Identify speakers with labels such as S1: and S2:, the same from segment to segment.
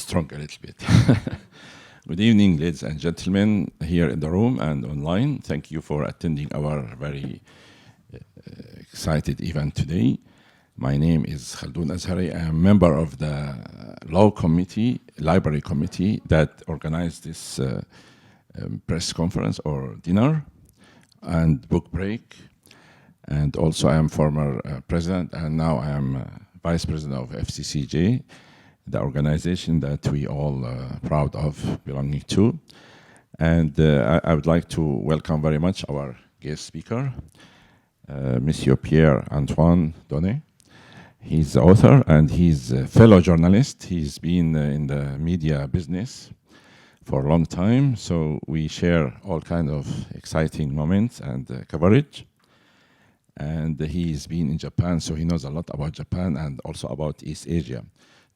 S1: strong a little bit. Good evening, ladies and gentlemen, here in the room and online. Thank you for attending our very excited event today. My name is Khaldun Azhari. I am a member of the Law Committee, Library Committee that organized this press conference or dinner and book break. And also I am former president, and now I am vice president of FCCJ, the organization that we all proud of belonging to. And I would like to welcome very much our guest speaker, Monsieur Pierre-Antoine Donnet. He's the author and he's a fellow journalist. He's been in the media business for a long time, so we share all kinds of exciting moments and coverage. And he's been in Japan, so he knows a lot about Japan and also about East Asia.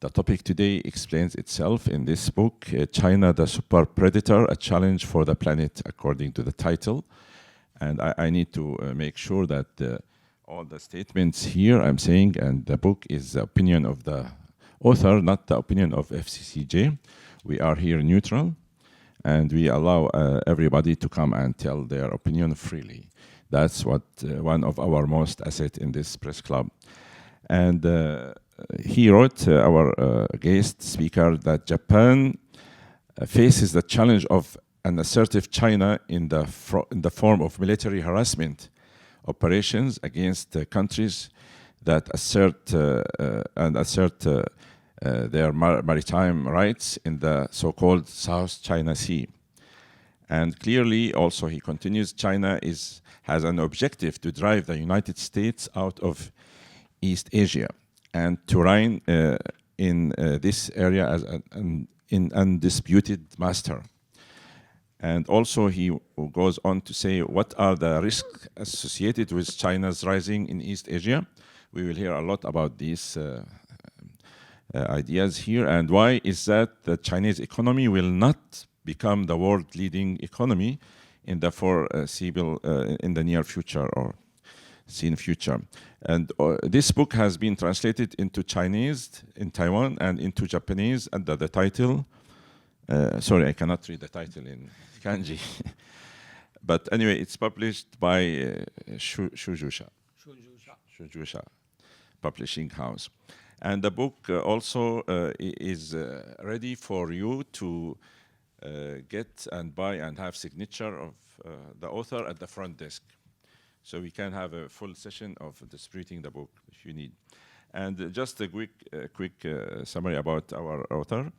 S1: The topic today explains itself in this book, China, the Super Predator, a Challenge for the Planet, according to the title. And I need to make sure that all the statements here I'm saying, and the book is the opinion of the author, not the opinion of FCCJ. We are here neutral, and we allow everybody to come and tell their opinion freely. That's what one of our most assets in this press club. And he wrote, our guest speaker, that Japan faces the challenge of an assertive China in the form of military harassment operations against countries that assert their maritime rights in the so-called South China Sea. And clearly, also, he continues, China has an objective to drive the United States out of East Asia and to reign in this area as an undisputed master. And also, he goes on to say, what are the risks associated with China's rising in East Asia? We will hear a lot about these ideas here. And why is that the Chinese economy will not become the world-leading economy in the foreseeable, in the near future or seen future. And this book has been translated into Chinese in Taiwan and into Japanese under the title, sorry, I cannot read the title in kanji. But anyway, it's published by Shujusha Publishing House. And the book also is ready for you to get and buy and have signature of the author at the front desk. So we can have a full session of distributing the book if you need. And just a quick summary about our author.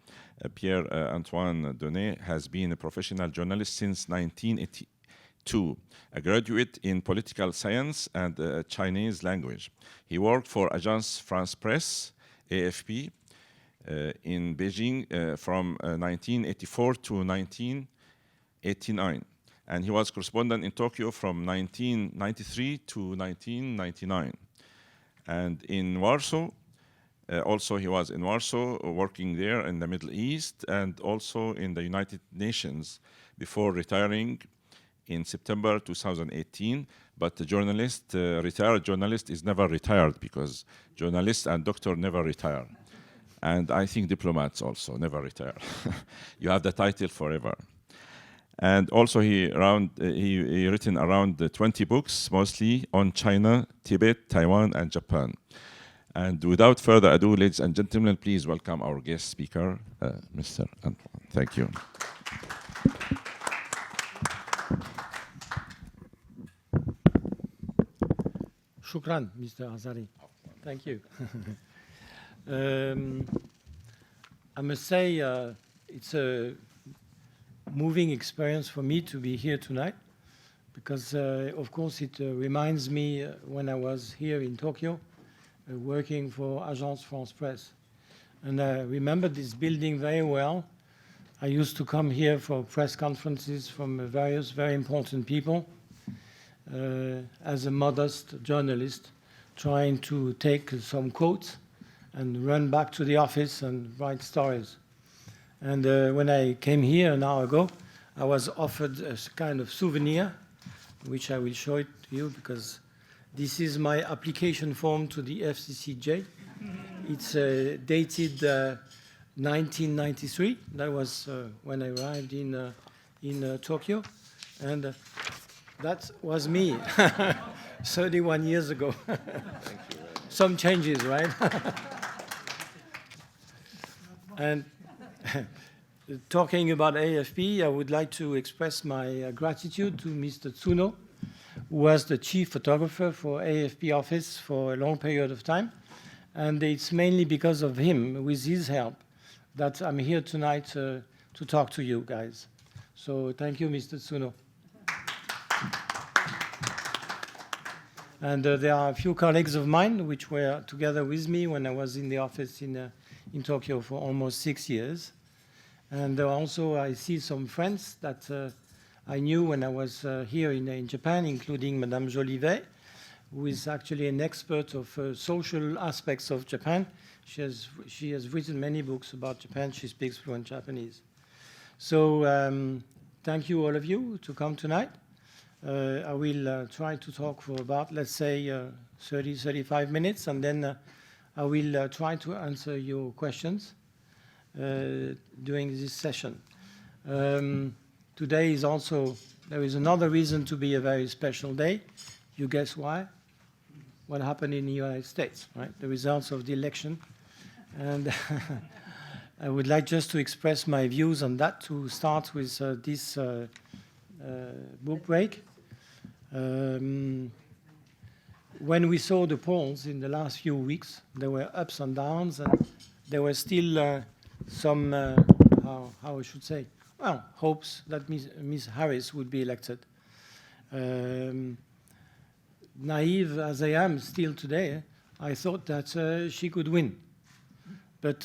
S1: Pierre-Antoine Donnet has been a professional journalist since 1982, a graduate in political science and Chinese language. He worked for Agence France Presse, AFP, in Beijing from 1984 to 1989. And he was correspondent in Tokyo from 1993 to 1999. And in Warsaw, also he was in Warsaw, working there in the Middle East and also in the United Nations before retiring in September 2018. But the journalist, retired journalist is never retired because journalists and doctors never retire. And I think diplomats also never retire. You have the title forever. And also he written around 20 books, mostly on China, Tibet, Taiwan, and Japan. And without further ado, ladies and gentlemen, please welcome our guest speaker, Mr. Antoine. Thank you.
S2: Shukran, Mr. Azhari. Thank you. I must say it's a moving experience for me to be here tonight because, of course, it reminds me when I was here in Tokyo working for Agence France Presse. And I remember this building very well. I used to come here for press conferences from various very important people as a modest journalist trying to take some quotes and run back to the office and write stories. And when I came here an hour ago, I was offered a kind of souvenir, which I will show it to you because this is my application form to the FCCJ. It's dated 1993. That was when I arrived in Tokyo, and that was me 31 years ago. Some changes, right? And talking about AFP, I would like to express my gratitude to Mr. Tsuno, who was the chief photographer for AFP office for a long period of time. And it's mainly because of him, with his help, that I'm here tonight to talk to you guys. So thank you, Mr. Tsuno. And there are a few colleagues of mine which were together with me when I was in the office in Tokyo for almost 6 years. And also I see some friends that I knew when I was here in Japan, including Madame Jolivet, who is actually an expert of social aspects of Japan. She has written many books about Japan. She speaks fluent Japanese. So thank you, all of you, to come tonight. I will try to talk for about, let's say, 30, 35 minutes, and then I will try to answer your questions during this session. Today is also, there is another reason to be a very special day. You guess why? What happened in the United States, right? The results of the election. And I would like just to express my views on that, to start with this book break. When we saw the polls in the last few weeks, there were ups and downs, and there were still some, how I should say, well, hopes that Ms. Harris would be elected. Naive as I am still today, I thought that she could win. But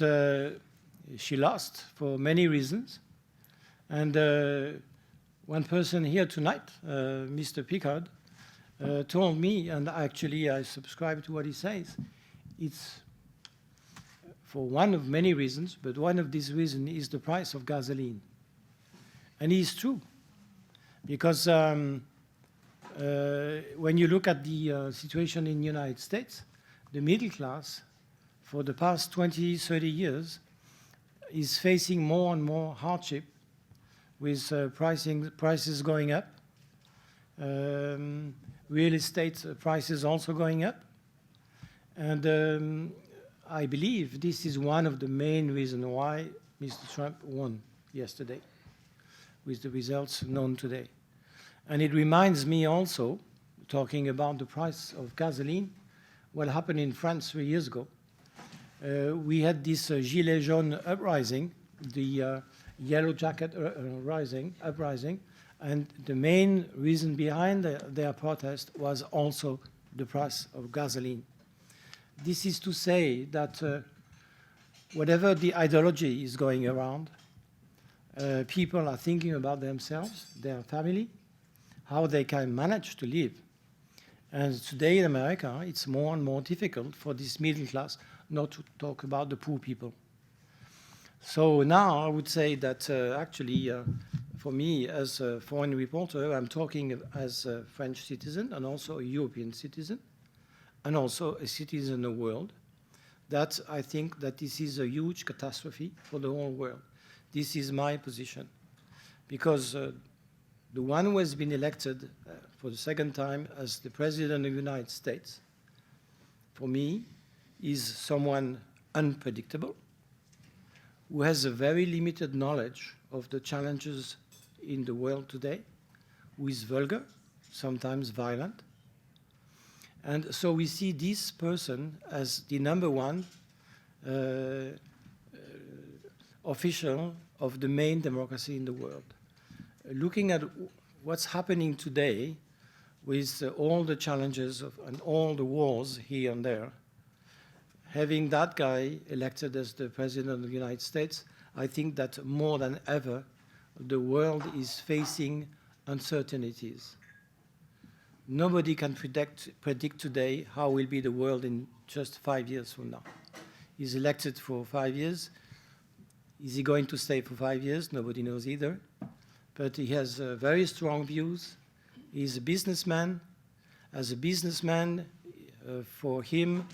S2: she lost for many reasons. And one person here tonight, Mr. Picard, told me, and actually I subscribe to what he says, it's for one of many reasons, but one of these reasons is the price of gasoline. And it's true, because when you look at the situation in the United States, the middle class, for the past 20, 30 years, is facing more and more hardship with prices going up, real estate prices also going up. And I believe this is one of the main reasons why Mr. Trump won yesterday, with the results known today. And it reminds me also, talking about the price of gasoline, what happened in France 3 years ago. We had this Gilets jaunes uprising, the yellow jacket uprising, and the main reason behind their protest was also the price of gasoline. This is to say that whatever the ideology is going around, people are thinking about themselves, their family, how they can manage to live. And today in America, it's more and more difficult for this middle class, not to talk about the poor people. So now I would say that actually, for me as a foreign reporter, I'm talking as a French citizen and also a European citizen, and also a citizen of the world, that I think that this is a huge catastrophe for the whole world. This is my position. Because the one who has been elected for the second time as the President of the United States, for me, is someone unpredictable, who has a very limited knowledge of the challenges in the world today, who is vulgar, sometimes violent. And so we see this person as the number one official of the main democracy in the world. Looking at what's happening today with all the challenges and all the wars here and there, having that guy elected as the President of the United States, I think that more than ever, the world is facing uncertainities. Nobody can predict today how will be the world in just 5 years from now. He's elected for 5 years. Is he going to stay for 5 years? Nobody knows either. But he has very strong views. He's a businessman. As a businessman, for him,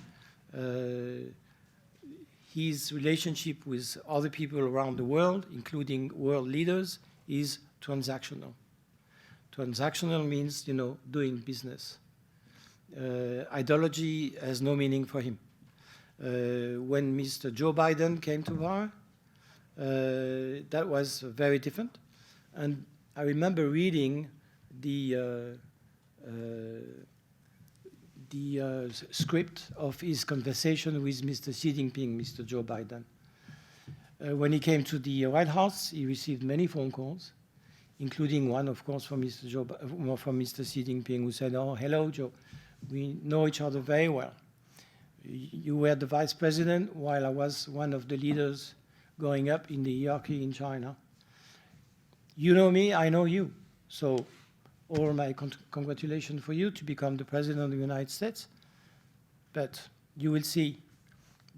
S2: his relationship with other people around the world, including world leaders, is transactional. Transactional means, you know, doing business. Ideology has no meaning for him. When Mr. Joe Biden came to power, that was very different. And I remember reading the script of his conversation with Mr. Xi Jinping, Mr. Joe Biden. When he came to the White House, he received many phone calls, including one, of course, from Mr. Xi Jinping, who said, "Oh, hello, Joe. We know each other very well. You were the vice president while I was one of the leaders going up in the hierarchy in China. You know me, I know you. So all my congratulations for you to become the president of the United States. But you will see,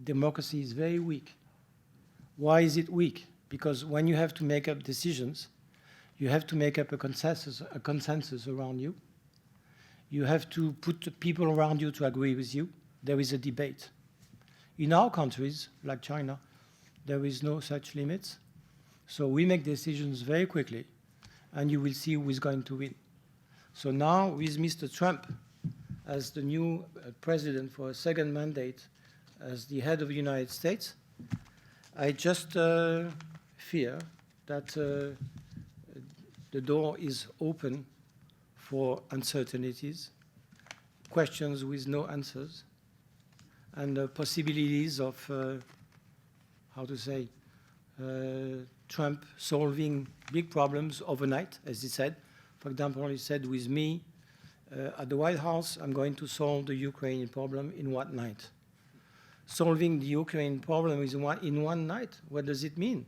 S2: democracy is very weak." Why is it weak? Because when you have to make up decisions, you have to make up a consensus around you. You have to put the people around you to agree with you. There is a debate. In our countries, like China, there is no such limits. So we make decisions very quickly, and you will see who is going to win. So now, with Mr. Trump as the new president for a second mandate as the head of the United States, I just fear that the door is open for uncertainities, questions with no answers, and possibilities of, how to say, Trump solving big problems overnight, as he said. For example, he said, with me at the White House, I'm going to solve the Ukrainian problem in one night. Solving the Ukrainian problem in one night, what does it mean?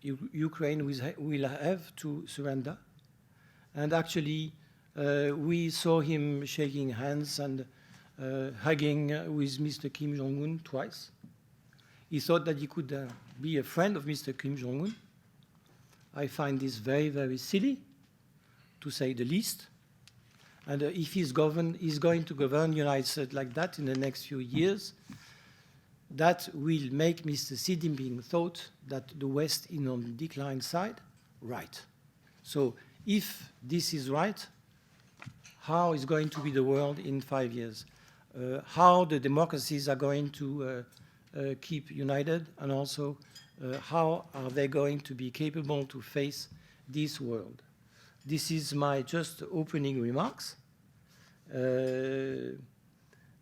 S2: Ukraine will have to surrender. And actually, we saw him shaking hands and hugging with Mr. Kim Jong-un twice. He thought that he could be a friend of Mr. Kim Jong-un. I find this very, very silly, to say the least. And if he's going to govern the United States like that in the next few years, that will make Mr. Xi Jinping thought that the West is on the decline side, right. So if this is right, how is going to be the world in 5 years? How the democracies are going to keep united, and also how are they going to be capable to face this world? This is my just opening remarks.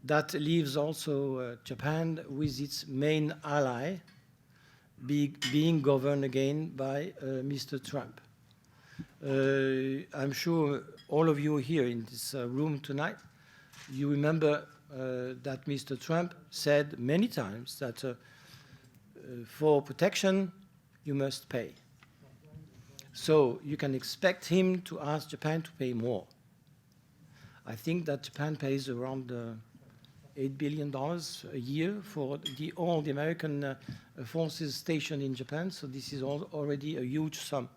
S2: That leaves also Japan with its main ally being governed again by Mr. Trump. I'm sure all of you here in this room tonight, you remember that Mr. Trump said many times that for protection, you must pay. So you can expect him to ask Japan to pay more. I think that Japan pays around $8 billion a year for all the American forces stationed in Japan, so this is already a huge sum.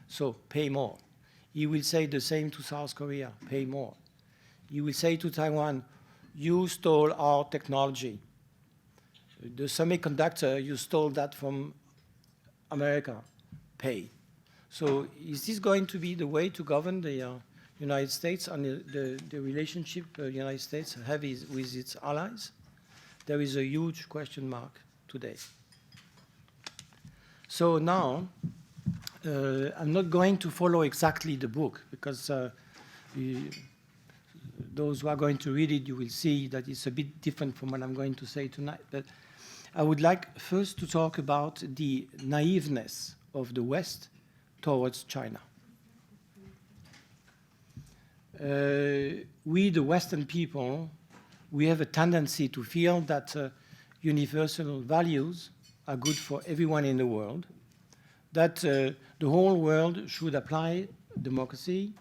S2: So pay more. He will say the same to South Korea, pay more. He will say to Taiwan, you stole our technology. The semiconductor, you stole that from America, pay. So is this going to be the way to govern the United States and the relationship the United States have with its allies? There is a huge question mark today. So now, I'm not going to follow exactly the book, because those who are going to read it, you will see that it's a bit different from what I'm going to say tonight. But I would like first to talk about the naiveness of the West towards China. We, the Western people, we have a tendency to feel that universal values are good for everyone in the world, that the whole world should apply democracy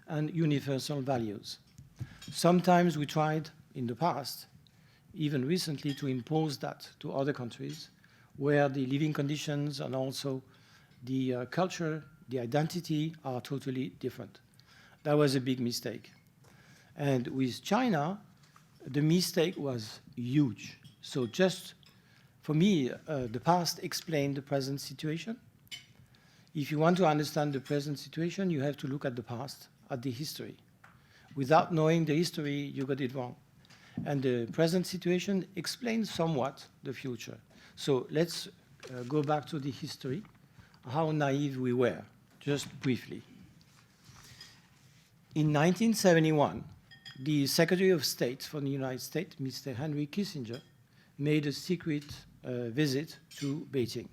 S2: and universal values. Sometimes we tried in the past, even recently, to impose that to other countries where the living conditions and also the culture, the identity are totally different. That was a big mistake. And with China, the mistake was huge. So just For me, the past explained the present situation. If you want to understand the present situation, you have to look at the past, at the history. Without knowing the history, you got it wrong. And the present situation explains somewhat the future. So let's go back to the history, how naive we were, just briefly. In 1971, the Secretary of State for the United States, Mr. Henry Kissinger, made a secret visit to Beijing.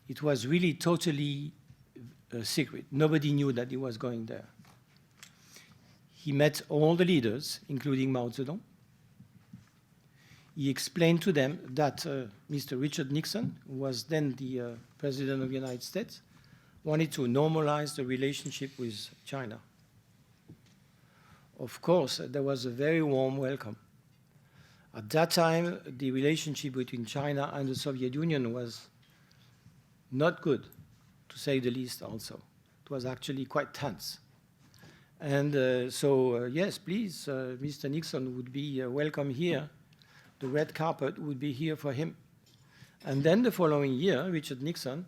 S2: It was really totally secret. Nobody knew that he was going there. He met all the leaders, including Mao Zedong. He explained to them that Mr. Richard Nixon, who was then the President of the United States, wanted to normalize the relationship with China. Of course, there was a very warm welcome. At that time, the relationship between China and the Soviet Union was not good, to say the least also. It was actually quite tense. And yes, please, Mr. Nixon would be welcome here. The red carpet would be here for him. And then the following year, Richard Nixon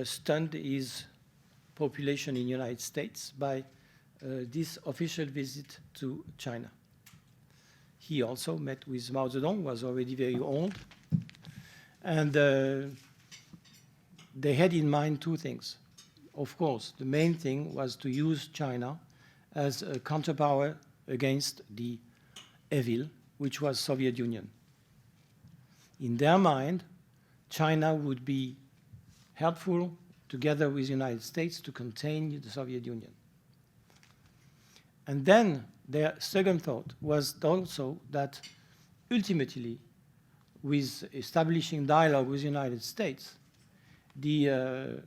S2: stunned his population in the United States by this official visit to China. He also met with Mao Zedong, was already very old. And they had in mind two things. Of course, the main thing was to use China as a counterpower against the evil, which was Soviet Union. In their mind, China would be helpful together with the United States to contain the Soviet Union. And then their second thought was also that ultimately, with establishing dialogue with the United States, the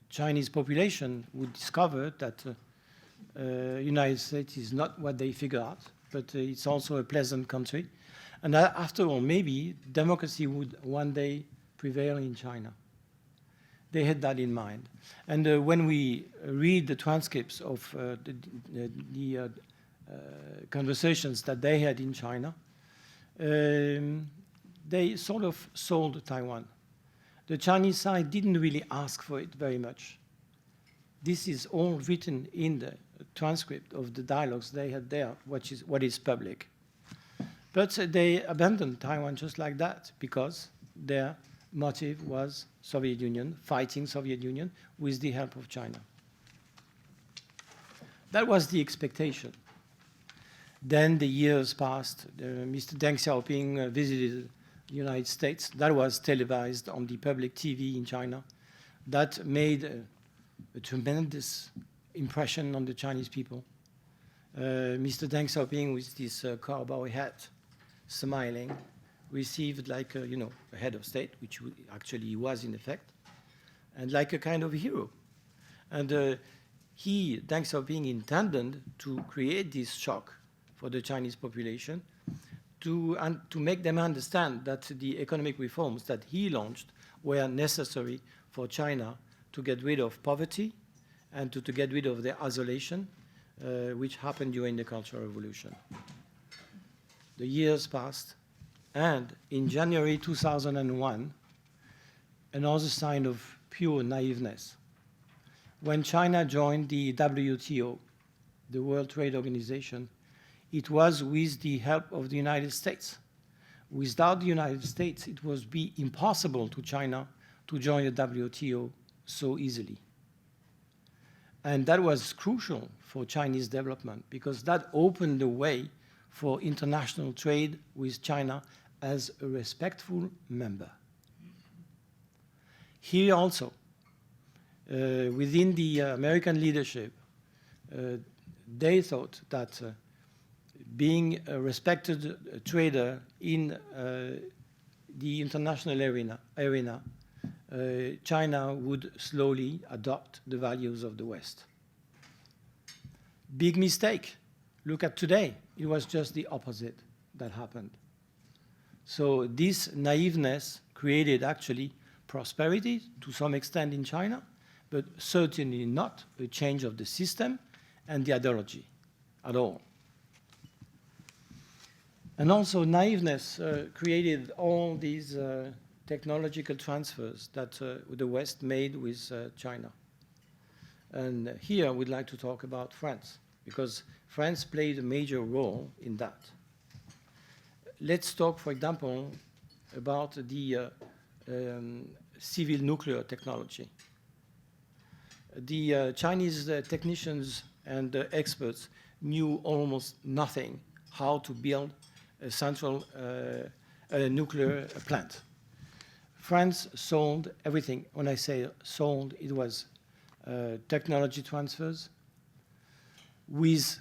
S2: Chinese population would discover that United States is not what they figure out, but it's also a pleasant country. And after all, maybe democracy would one day prevail in China. They had that in mind. And when we read the transcripts of the conversations that they had in China, they sort of sold Taiwan. The Chinese side didn't really ask for it very much. This is all written in the transcript of the dialogues they had there, what is public. But they abandoned Taiwan just like that because their motive was Soviet Union, fighting Soviet Union with the help of China. That was the expectation. Then the years passed. Mr. Deng Xiaoping visited the United States. That was televised on the public TV in China. That made a tremendous impression on the Chinese people. Mr. Deng Xiaoping, with this cowboy hat, smiling, received like a head of state, which actually he was in effect, and like a kind of hero. And Deng Xiaoping, intended to create this shock for the Chinese population, to make them understand that the economic reforms that he launched were necessary for China to get rid of poverty and to get rid of the isolation, which happened during the Cultural Revolution. The years passed, and in January 2001, another sign of pure naiveness. When China joined the WTO, the World Trade Organization, it was with the help of the United States. Without the United States, it would be impossible to China to join the WTO so easily. And that was crucial for Chinese development because that opened the way for international trade with China as a respectful member. Here also, within the American leadership, they thought that being a respected trader in the international arena, China would slowly adopt the values of the West. Big mistake. Look at today. It was just the opposite that happened. So this naiveness created actually prosperity to some extent in China, but certainly not a change of the system and the ideology at all. And also naiveness created all these technological transfers that the West made with China. And here we'd like to talk about France, because France played a major role in that. Let's talk, for example, about the civil nuclear technology. The Chinese technicians and experts knew almost nothing how to build a central nuclear plant. France sold everything. When I say sold, it was technology transfers with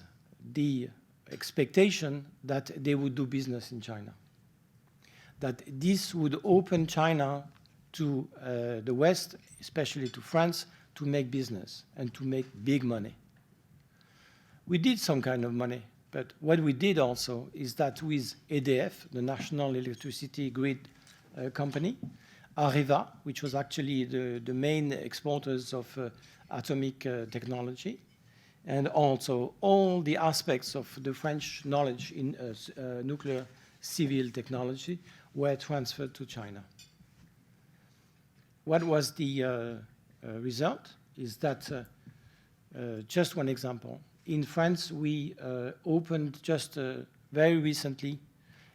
S2: the expectation that they would do business in China, that this would open China to the West, especially to France, to make business and to make big money. We did some kind of money, but what we did also is that with EDF, the National Electricity Grid company, Areva, which was actually the main exporters of atomic technology, and also all the aspects of the French knowledge in nuclear civil technology were transferred to China. What was the result? Is that, just one example, in France we opened just very recently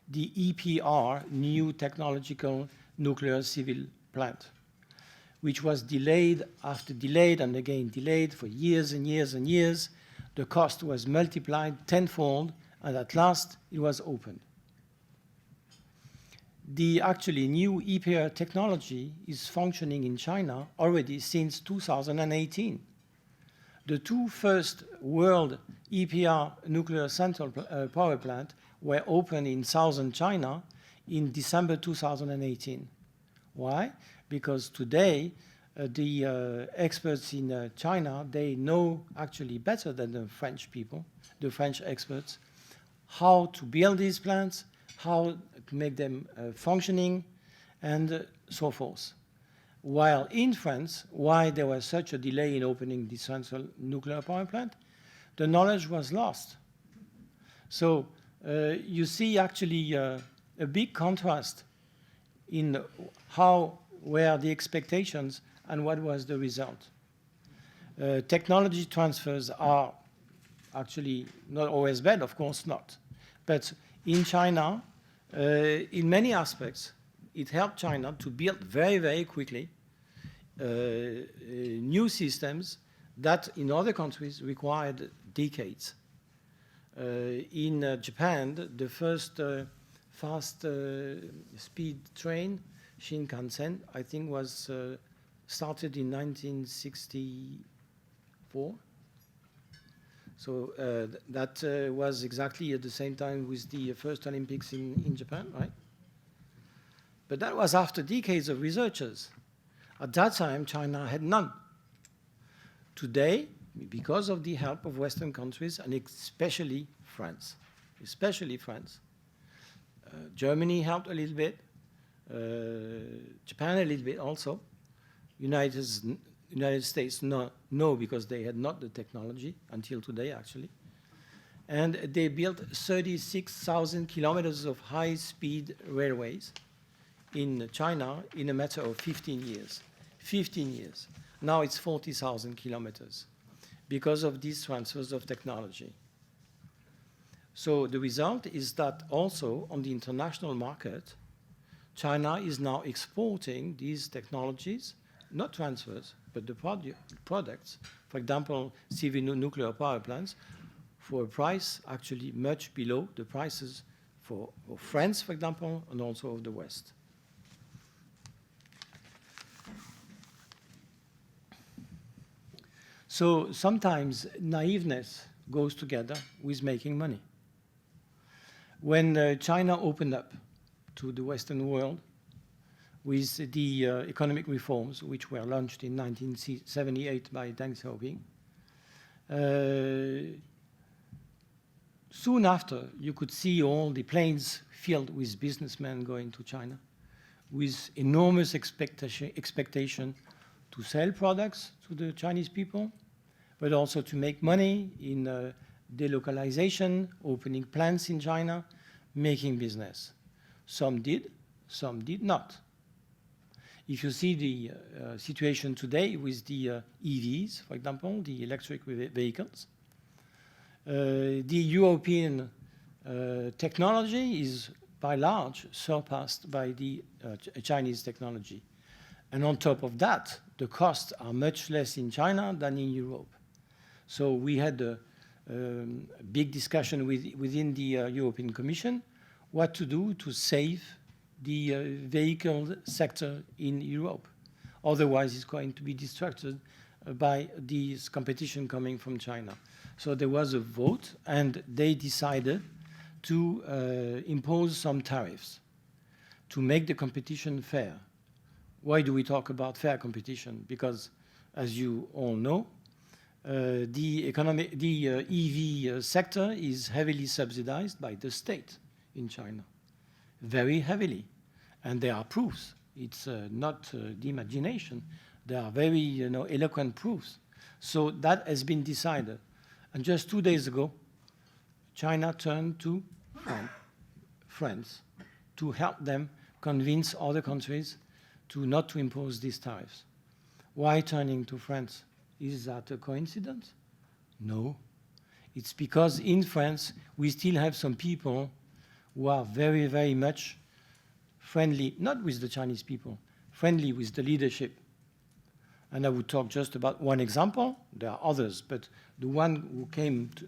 S2: the EPR, New Technological Nuclear Civil Plant, which was delayed after delayed and again delayed for years and years and years. The cost was multiplied tenfold, and at last it was opened. The actually new EPR technology is functioning in China already since 2018. The two first world EPR nuclear central power plant were opened in southern China in December 2018. Why? Because today the experts in China, they know actually better than the French people, the French experts, how to build these plants, how to make them functioning, and so forth. While in France, why there was such a delay in opening the central nuclear power plant, the knowledge was lost. So you see actually a big contrast in how were the expectations and what was the result. Technology transfers are actually not always bad, of course not. But in China, in many aspects, it helped China to build very, very quickly new systems that in other countries required decades. In Japan, the first fast speed train, Shinkansen, I think was started in 1964. So that was exactly at the same time with the first Olympics in Japan, right? But that was after decades of researchers. At that time, China had none. Today, because of the help of Western countries, and especially France, Germany helped a little bit, Japan a little bit also, United States no, because they had not the technology until today, actually. And they built 36,000 kilometers of high-speed railways in China in a matter of 15 years. 15 years. Now it's 40,000 kilometers because of these transfers of technology. So the result is that also on the international market, China is now exporting these technologies, not transfers, but the products, for example, civil nuclear power plants, for a price actually much below the prices for France, for example, and also of the West. So sometimes naiveness goes together with making money. When China opened up to the Western world with the economic reforms which were launched in 1978 by Deng Xiaoping, soon after you could see all the planes filled with businessmen going to China with enormous expectation to sell products to the Chinese people, but also to make money in delocalization, opening plants in China, making business. Some did, some did not. If you see the situation today with the EVs, for example, the electric vehicles, the European technology is by large surpassed by the Chinese technology. And on top of that, the costs are much less in China than in Europe. So we had a big discussion within the European Commission what to do to save the vehicle sector in Europe. Otherwise, it's going to be distracted by this competition coming from China. So there was a vote, and they decided to impose some tariffs to make the competition fair. Why do we talk about fair competition? Because, as you all know, the EV sector is heavily subsidized by the state in China, very heavily. And there are proofs. It's not the imagination. There are very eloquent proofs. So that has been decided. And just 2 days ago, China turned to France to help them convince other countries not to impose these tariffs. Why turning to France? Is that a coincidence? No. It's because in France, we still have some people who are very, very much friendly, not with the Chinese people, friendly with the leadership. And I would talk just about one example. There are others, but the one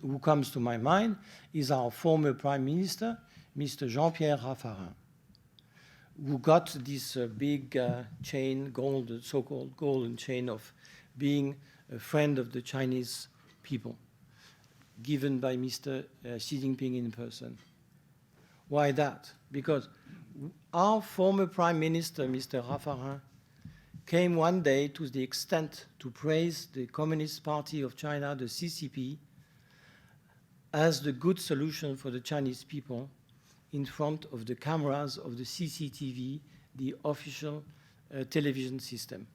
S2: who comes to my mind is our former Prime Minister, Mr. Jean-Pierre Raffarin, who got this big chain, so-called golden chain of being a friend of the Chinese people, given by Mr. Xi Jinping in person. Why that? Because our former Prime Minister, Mr. Raffarin, came one day to the extent to praise the Communist Party of China, the CCP, as the good solution for the Chinese people in front of the cameras of the CCTV, the official television system.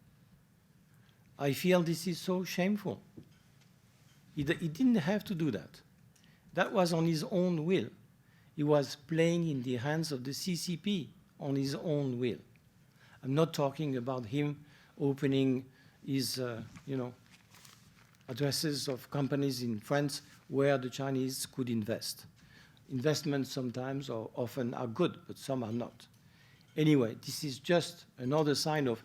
S2: I feel this is so shameful. He didn't have to do that. That was on his own will. He was playing in the hands of the CCP on his own will. I'm not talking about him opening his, addresses of companies in France where the Chinese could invest. Investments sometimes or often are good, but some are not. Anyway, this is just another sign of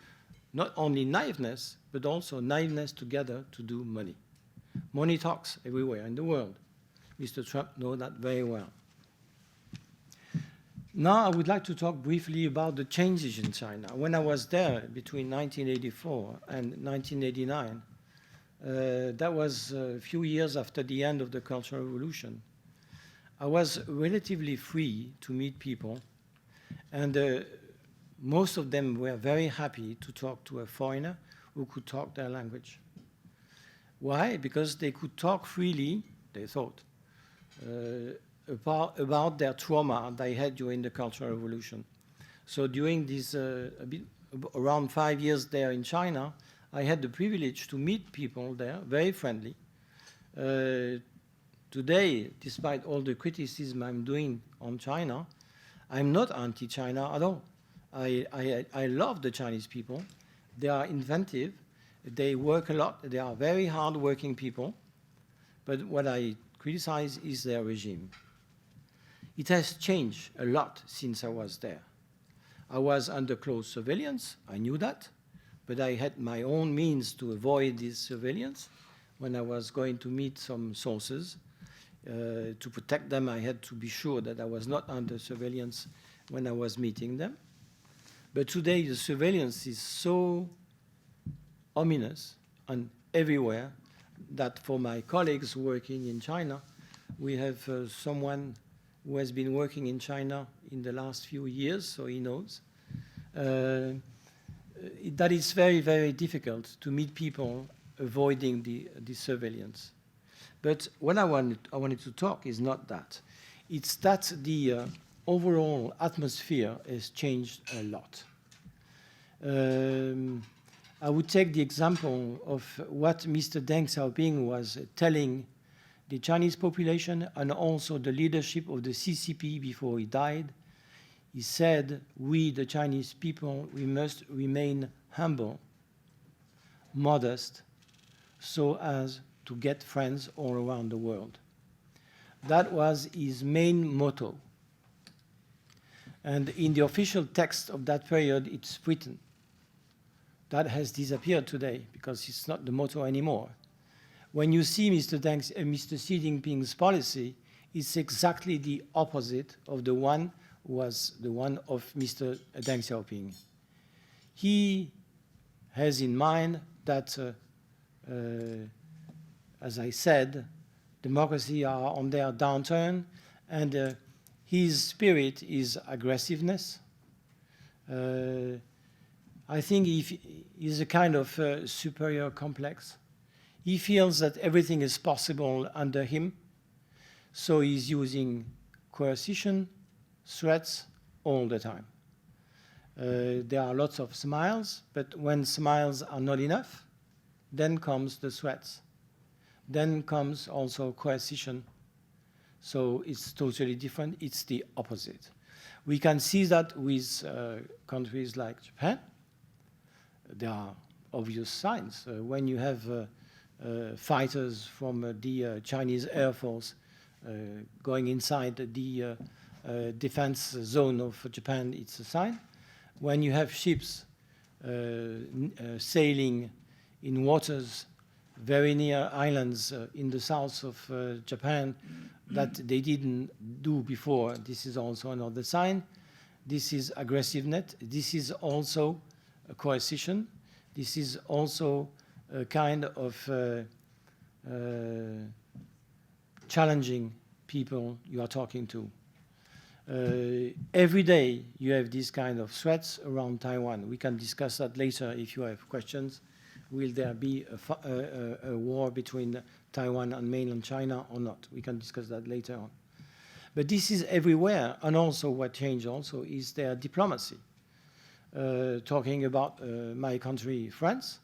S2: not only naiveness, but also naiveness together to do money. Money talks everywhere in the world. Mr. Trump knows that very well. Now I would like to talk briefly about the changes in China. When I was there between 1984 and 1989, that was a few years after the end of the Cultural Revolution. I was relatively free to meet people, and most of them were very happy to talk to a foreigner who could talk their language. Why? Because they could talk freely, they thought, about their trauma they had during the Cultural Revolution. So during these around 5 years there in China, I had the privilege to meet people there, very friendly. Today, despite all the criticism I'm doing on China, I'm not anti-China at all. I love the Chinese people. They are inventive. They work a lot. They are very hard-working people. But what I criticize is their regime. It has changed a lot since I was there. I was under close surveillance. I knew that. But I had my own means to avoid this surveillance. When I was going to meet some sources, to protect them, I had to be sure that I was not under surveillance when I was meeting them. But today, the surveillance is so ominous and everywhere that for my colleagues working in China, we have someone who has been working in China in the last few years, so he knows, that it's very, very difficult to meet people avoiding the surveillance. But what I wanted to talk is not that. It's that the overall atmosphere has changed a lot. I would take the example of what Mr. Deng Xiaoping was telling the Chinese population and also the leadership of the CCP before he died. He said, we, the Chinese people, we must remain humble, modest, so as to get friends all around the world. That was his main motto. And in the official text of that period, it's written. That has disappeared today because it's not the motto anymore. When you see Mr. Xi Jinping's policy, it's exactly the opposite of the one was the one of Mr. Deng Xiaoping. He has in mind that, as I said, democracy are on their downturn, and his spirit is aggressiveness. I think he's a kind of superior complex. He feels that everything is possible under him, so he's using coercion, threats all the time. There are lots of smiles, but when smiles are not enough, then comes the threats. Then comes also coercion. So it's totally different. It's the opposite. We can see that with countries like Japan. There are obvious signs. When you have fighters from the Chinese Air Force going inside the defense zone of Japan, it's a sign. When you have ships sailing in waters very near islands in the south of Japan that they didn't do before, this is also another sign. This is aggressiveness. This is also a coercion. This is also a kind of challenging people you are talking to. Every day you have these kind of threats around Taiwan. We can discuss that later if you have questions. Will there be a war between Taiwan and mainland China or not? We can discuss that later on. But this is everywhere, and also what changed also is their diplomacy. Talking about my country, France,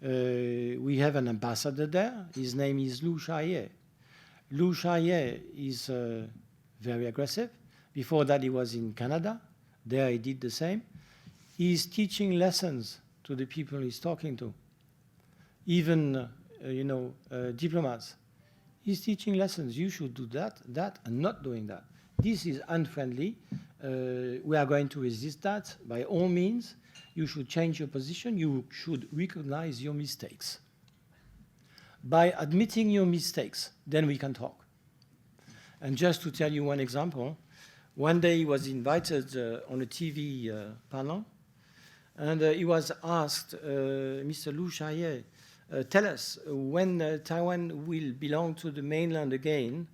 S2: we have an ambassador there. His name is Liu Xiaoye. Liu Xiaoye is very aggressive. Before that, he was in Canada. There, he did the same. He's teaching lessons to the people he's talking to. Even, diplomats. He's teaching lessons. You should do that, and not doing that. This is unfriendly. We are going to resist that. By all means, you should change your position. You should recognize your mistakes. By admitting your mistakes, then we can talk. And just to tell you one example, one day he was invited on a TV panel, and he was asked, Mr. Liu Xiaoye, tell us, when Taiwan will belong to the mainland again,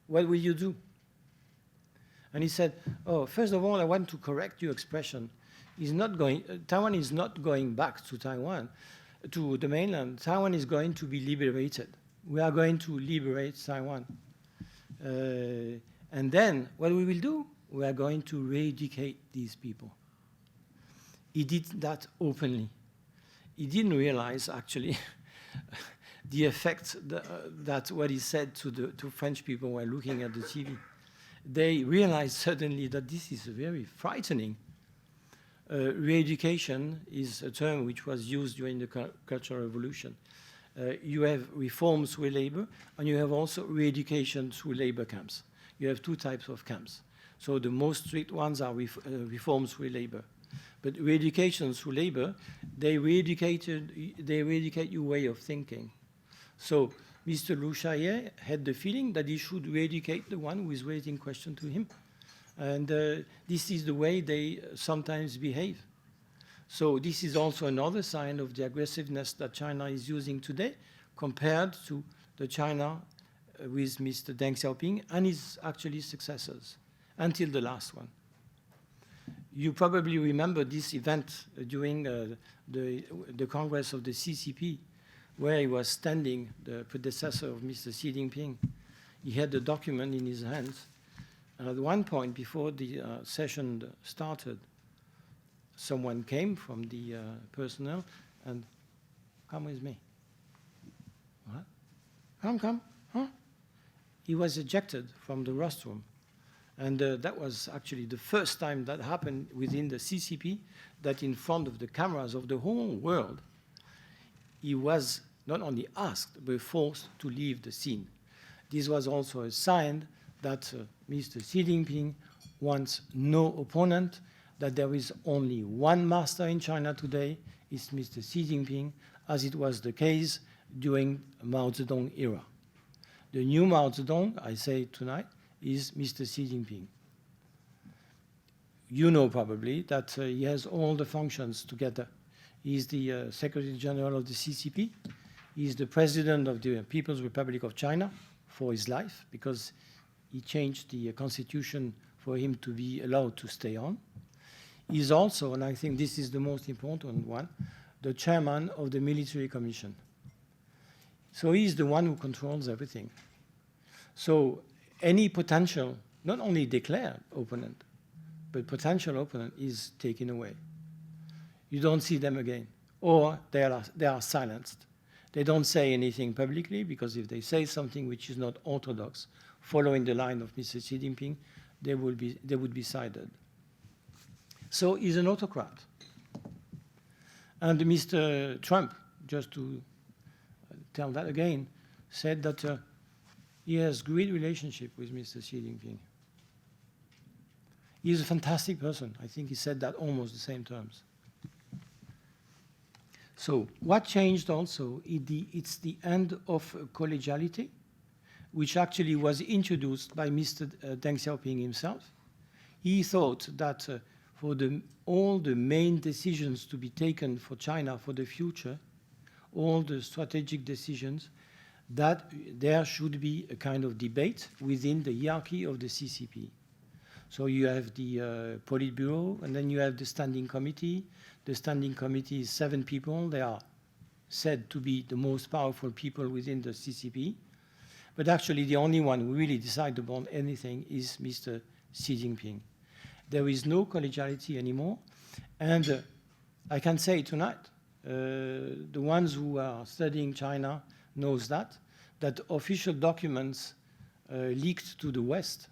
S2: what will you do? And he said, oh, first of all, I want to correct your expression. Taiwan is not going back to Taiwan, to the mainland. Taiwan is going to be liberated. We are going to liberate Taiwan. And then what we will do, we are going to re-educate these people. He did that openly. He didn't realize, actually, the effect that what he said to French people while looking at the TV. They realized suddenly that this is very frightening. Re-education is a term which was used during the Cultural Revolution. You have reforms through labor, and you have also re-education through labor camps. You have two types of camps. So the most strict ones are reforms through labor. But re-education through labor, they re-educate your way of thinking. So Mr. Liu Xiaoye had the feeling that he should re-educate the one who is raising question to him. And this is the way they sometimes behave. So this is also another sign of the aggressiveness that China is using today compared to the China with Mr. Deng Xiaoping and his actually successors, until the last one. You probably remember this event during the Congress of the CCP, where he was standing, the predecessor of Mr. Xi Jinping. He had the document in his hands. And at one point, before the session started, someone came from the personnel and, come with me. What? Come. Huh? he was ejected from the rostrum. And that was actually the first time that happened within the CCP, that in front of the cameras of the whole world, he was not only asked, but forced to leave the scene. This was also a sign that Mr. Xi Jinping wants no opponent, that there is only one master in China today, is Mr. Xi Jinping, as it was the case during Mao Zedong era. The new Mao Zedong, I say tonight, is Mr. Xi Jinping. You know probably that he has all the functions together. He's the Secretary General of the CCP. He's the President of the People's Republic of China for his life, because he changed the constitution for him to be allowed to stay on. He's also, and I think this is the most important one, the chairman of the Military Commission. So he's the one who controls everything. So any potential, not only declared opponent, but potential opponent is taken away. You don't see them again, or they are silenced. They don't say anything publicly, because if they say something which is not orthodox, following the line of Mr. Xi Jinping, they would be cited. So he's an autocrat. And Mr. Trump, just to tell that again, said that he has great relationship with Mr. Xi Jinping. He's a fantastic person. I think he said that almost the same terms. So what changed also, it's the end of collegiality, which actually was introduced by Mr. Deng Xiaoping himself. He thought that for all the main decisions to be taken for China for the future, all the strategic decisions, that there should be a kind of debate within the hierarchy of the CCP. So you have the Politburo, and then you have the Standing Committee. The Standing Committee is 7 people. They are said to be the most powerful people within the CCP. But actually, the only one who really decides upon anything is Mr. Xi Jinping. There is no collegiality anymore. And I can say tonight, the ones who are studying China knows that official documents leaked to the West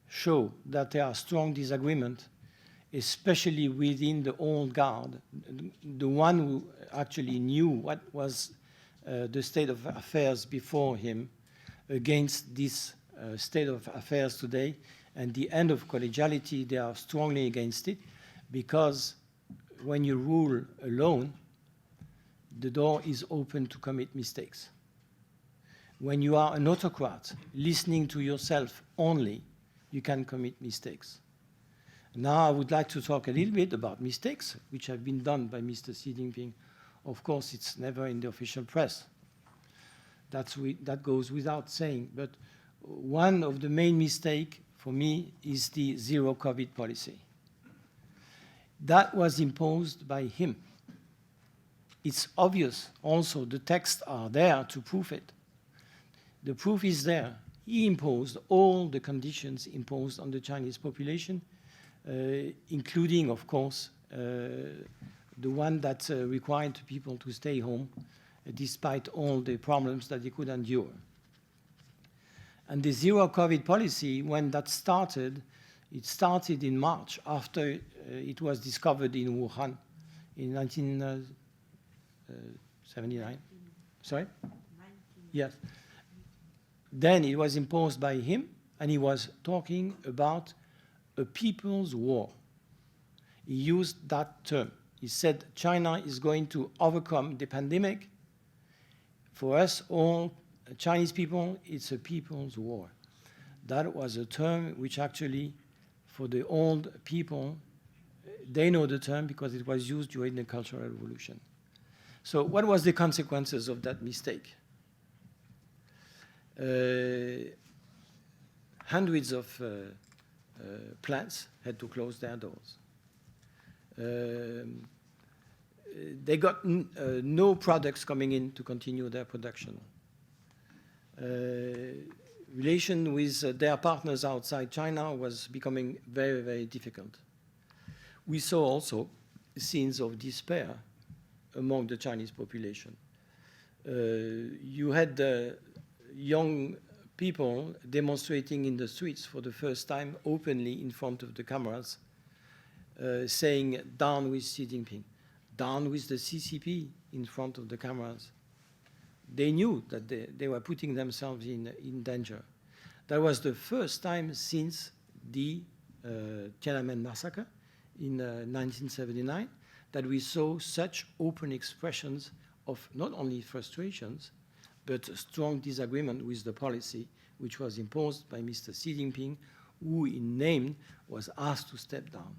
S2: show that there are strong disagreement, especially within the old guard, the one who actually knew what was the state of affairs before him, against this state of affairs today. And the end of collegiality, they are strongly against it, because when you rule alone, the door is open to commit mistakes. When you are an autocrat, listening to yourself only, you can commit mistakes. Now I would like to talk a little bit about mistakes, which have been done by Mr. Xi Jinping. Of course, it's never in the official press. That goes without saying. But one of the main mistakes for me is the zero COVID policy. That was imposed by him. It's obvious also, the texts are there to prove it. The proof is there. He imposed all the conditions imposed on the Chinese population, including, of course, the one that required people to stay home, despite all the problems that they could endure. And the zero COVID policy, when that started, it started in March, after it was discovered in Wuhan in 1979. Sorry? 19. Yes. Then it was imposed by him, and he was talking about a people's war. He used that term. He said China is going to overcome the pandemic. For us, all Chinese people, it's a people's war. That was a term which actually, for the old people, they know the term because it was used during the Cultural Revolution. So what was the consequences of that mistake? Hundreds of plants had to close their doors. They got no products coming in to continue their production. Relation with their partners outside China was becoming very, very difficult. We saw also scenes of despair among the Chinese population. You had young people demonstrating in the streets for the first time openly in front of the cameras, saying, down with Xi Jinping, down with the CCP in front of the cameras. They knew that they were putting themselves in danger. That was the first time since the Tiananmen massacre in 1979 that we saw such open expressions of not only frustrations, but a strong disagreement with the policy which was imposed by Mr. Xi Jinping, who in name was asked to step down.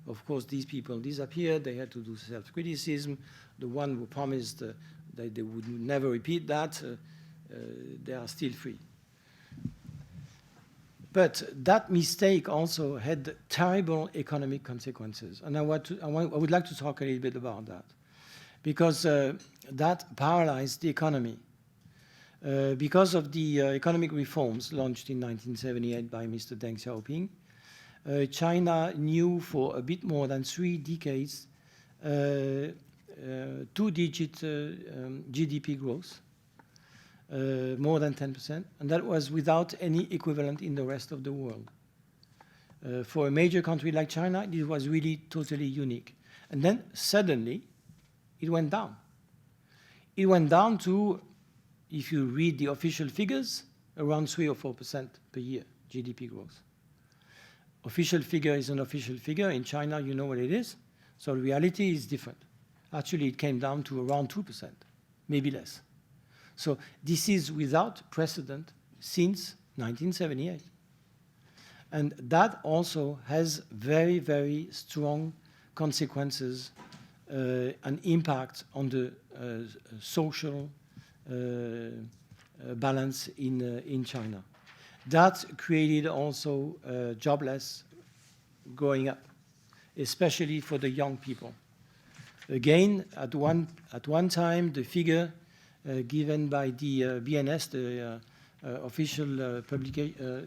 S2: Of course, these people disappeared. They had to do self-criticism. The one who promised that they would never repeat that, they are still free. But that mistake also had terrible economic consequences. And I would like to talk a little bit about that, because that paralyzed the economy. Because of the economic reforms launched in 1978 by Mr. Deng Xiaoping, China knew for a bit more than 3 decades two-digit GDP growth, more than 10%, and that was without any equivalent in the rest of the world. For a major country like China, it was really totally unique. And then suddenly, it went down. It went down to, if you read the official figures, around 3 or 4% per year GDP growth. Official figure is an official figure. In China, you know what it is. So the reality is different. Actually, it came down to around 2%, maybe less. So this is without precedent since 1978. And that also has very, very strong consequences and impact on the social balance in China. That created also jobless growing up, especially for the young people. Again, at one time, the figure given by the BNS, the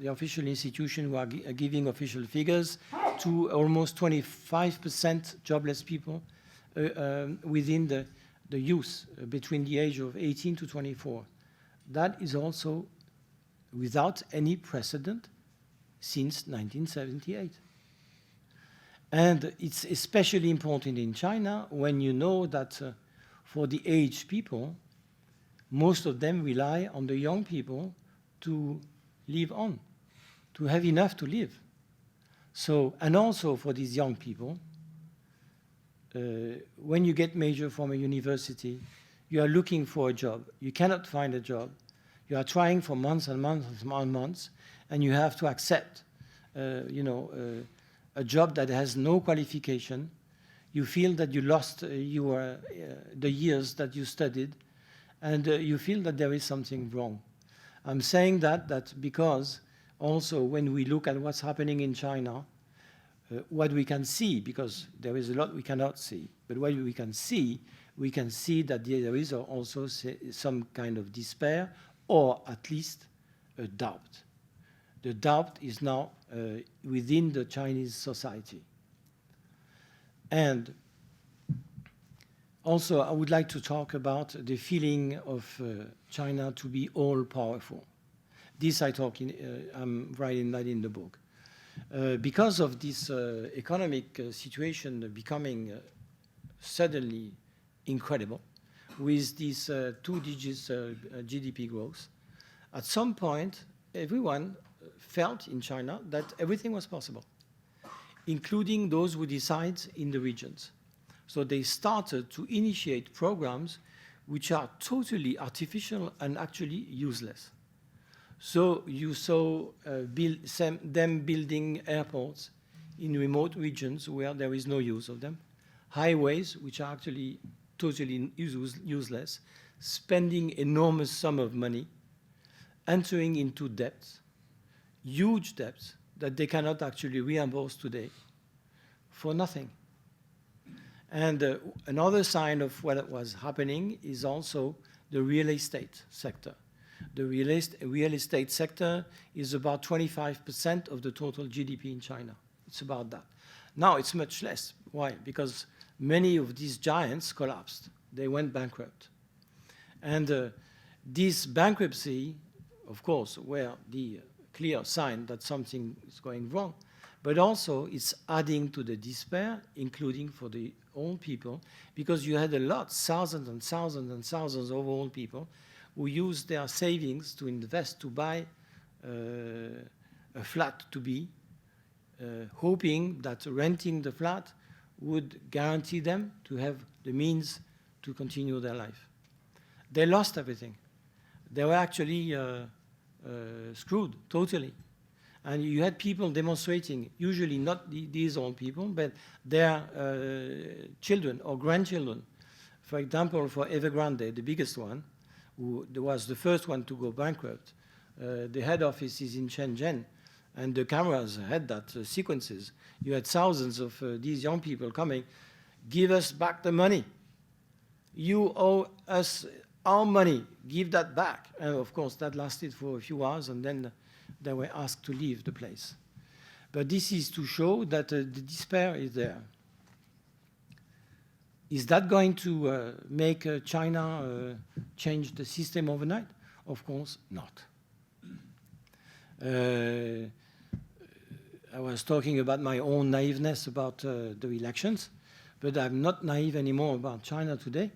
S2: official institution who are giving official figures, to almost 25% jobless people within the youth between the age of 18 to 24. That is also without any precedent since 1978. And it's especially important in China when you know that for the aged people, most of them rely on the young people to live on, to have enough to live. So, and also for these young people, when you get major from a university, you are looking for a job. You cannot find a job. You are trying for months and months and months, and you have to accept, a job that has no qualification. You feel that you lost the years that you studied, and you feel that there is something wrong. I'm saying that because also when we look at what's happening in China, what we can see, because there is a lot we cannot see, but what we can see that there is also some kind of despair, or at least a doubt. The doubt is now within the Chinese society. And also, I would like to talk about the feeling of China to be all-powerful. This I'm writing that in the book. Because of this economic situation becoming suddenly incredible, with this 2 digits GDP growth, at some point, everyone felt in China that everything was possible, including those who decide in the regions. So they started to initiate programs which are totally artificial and actually useless. So you saw them building airports in remote regions where there is no use of them, highways which are actually totally useless, spending enormous sum of money, entering into debts, huge debts that they cannot actually reimburse today for nothing. And another sign of what was happening is also the real estate sector. The real estate sector is about 25% of the total GDP in China. It's about that. Now it's much less. Why? Because many of these giants collapsed. They went bankrupt. And this bankruptcy of course, were the clear sign that something is going wrong, but also it's adding to the despair, including for the old people, because you had a lot, thousands and thousands and thousands of old people who used their savings to invest to buy a flat to be, hoping that renting the flat would guarantee them to have the means to continue their life. They lost everything. They were actually screwed totally. And you had people demonstrating, usually not these old people, but their children or grandchildren. For example, for Evergrande, the biggest one, who was the first one to go bankrupt, the head office is in Shenzhen, and the cameras had that sequences. You had thousands of these young people coming, give us back the money. You owe us our money, give that back. And of course, that lasted for a few hours, and then they were asked to leave the place. But this is to show that the despair is there. Is that going to make China change the system overnight? Of course not. I was talking about my own naiveness about the elections, but I'm not naive anymore about China today.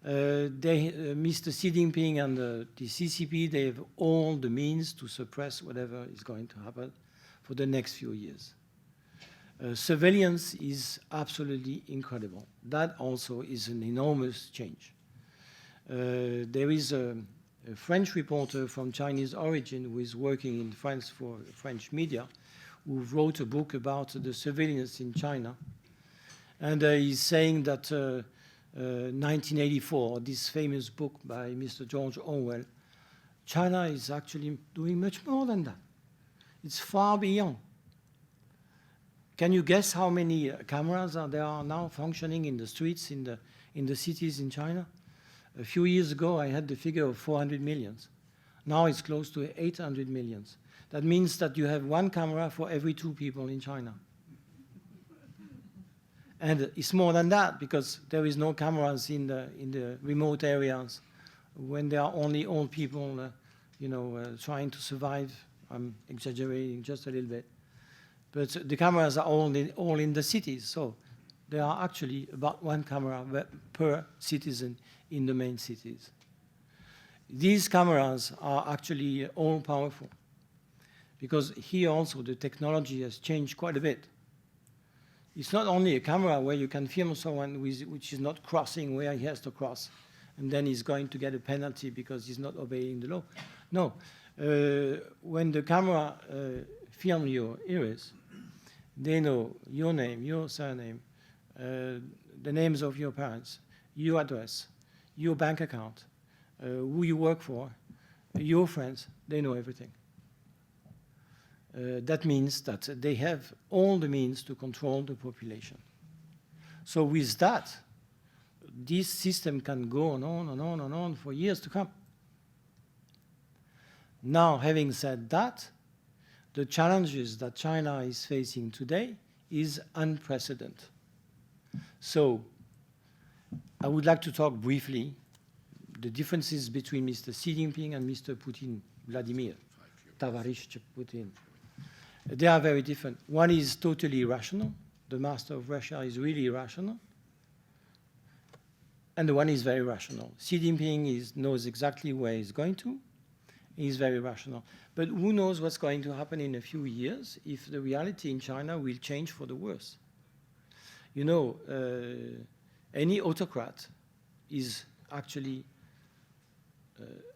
S2: Mr. Xi Jinping and the CCP, they have all the means to suppress whatever is going to happen for the next few years. Surveillance is absolutely incredible. That also is an enormous change. There is a French reporter from Chinese origin who is working in France for French media, who wrote a book about the surveillance in China. And he's saying that 1984, this famous book by Mr. George Orwell, China is actually doing much more than that. It's far beyond. Can you guess how many cameras there are now functioning in the streets, in the cities in China? A few years ago, I had the figure of 400 million. Now it's close to 800 million. That means that you have one camera for every 2 people in China. And it's more than that, because there is no cameras in the remote areas when there are only old people, trying to survive. I'm exaggerating just a little bit. But the cameras are all in the cities, so there are actually about 1 camera per citizen in the main cities. These cameras are actually all powerful, because here also the technology has changed quite a bit. It's not only a camera where you can film someone which is not crossing where he has to cross, and then he's going to get a penalty because he's not obeying the law. No, when the camera film your iris, they know your name, your surname, the names of your parents, your address, your bank account, who you work for, your friends, they know everything. That means that they have all the means to control the population. So with that, this system can go on and on and on for years to come. Now, having said that, the challenges that China is facing today is unprecedented. So I would like to talk briefly the differences between Mr. Xi Jinping and Mr. Putin, Vladimir, Tavarish Putin. They are very different. One is totally irrational. The master of Russia is really irrational. And the one is very rational. Xi Jinping knows exactly where he's going to. He's very rational. But who knows what's going to happen in a few years if the reality in China will change for the worse. You know, any autocrat is actually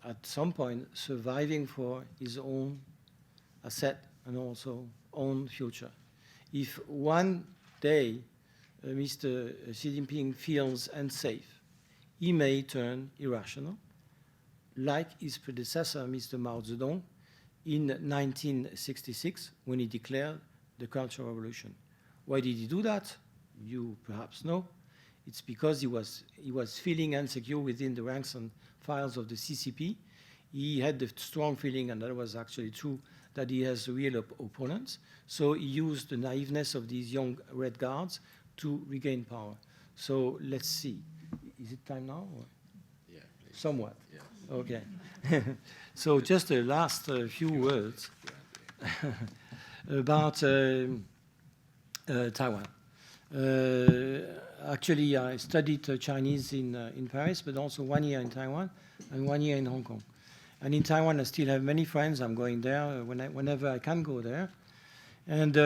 S2: at some point surviving for his own asset and also own future. If one day Mr. Xi Jinping feels unsafe, he may turn irrational, like his predecessor, Mr. Mao Zedong, in 1966, when he declared the Cultural Revolution. Why did he do that? You perhaps know. It's because he was feeling insecure within the ranks and files of the CCP. He had the strong feeling, and that was actually true, that he has real opponents. So he used the naiveness of these young Red Guards to regain power. So let's see. Is it time now? Or?
S1: Yeah, please.
S2: Somewhat.
S1: Yeah.
S2: Okay. So just the last few words about Taiwan. Actually, I studied Chinese in Paris, but also 1 year in Taiwan and 1 year in Hong Kong. And in Taiwan, I still have many friends. I'm going there whenever I can go there. And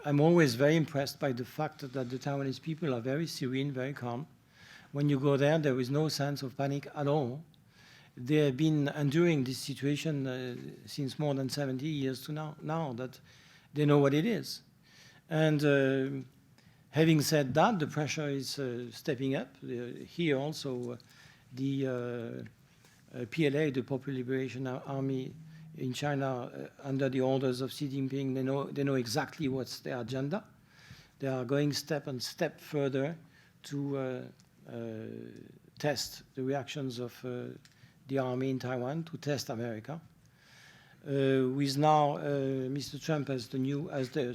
S2: I'm always very impressed by the fact that the Taiwanese people are very serene, very calm. When you go there, there is no sense of panic at all. They have been enduring this situation since more than 70 years to now that they know what it is. And having said that, the pressure is stepping up. Here also, the PLA, the Popular Liberation Army in China, under the orders of Xi Jinping, they know exactly what's their agenda. They are going step further to test the reactions of the army in Taiwan, to test America. With now Mr. Trump as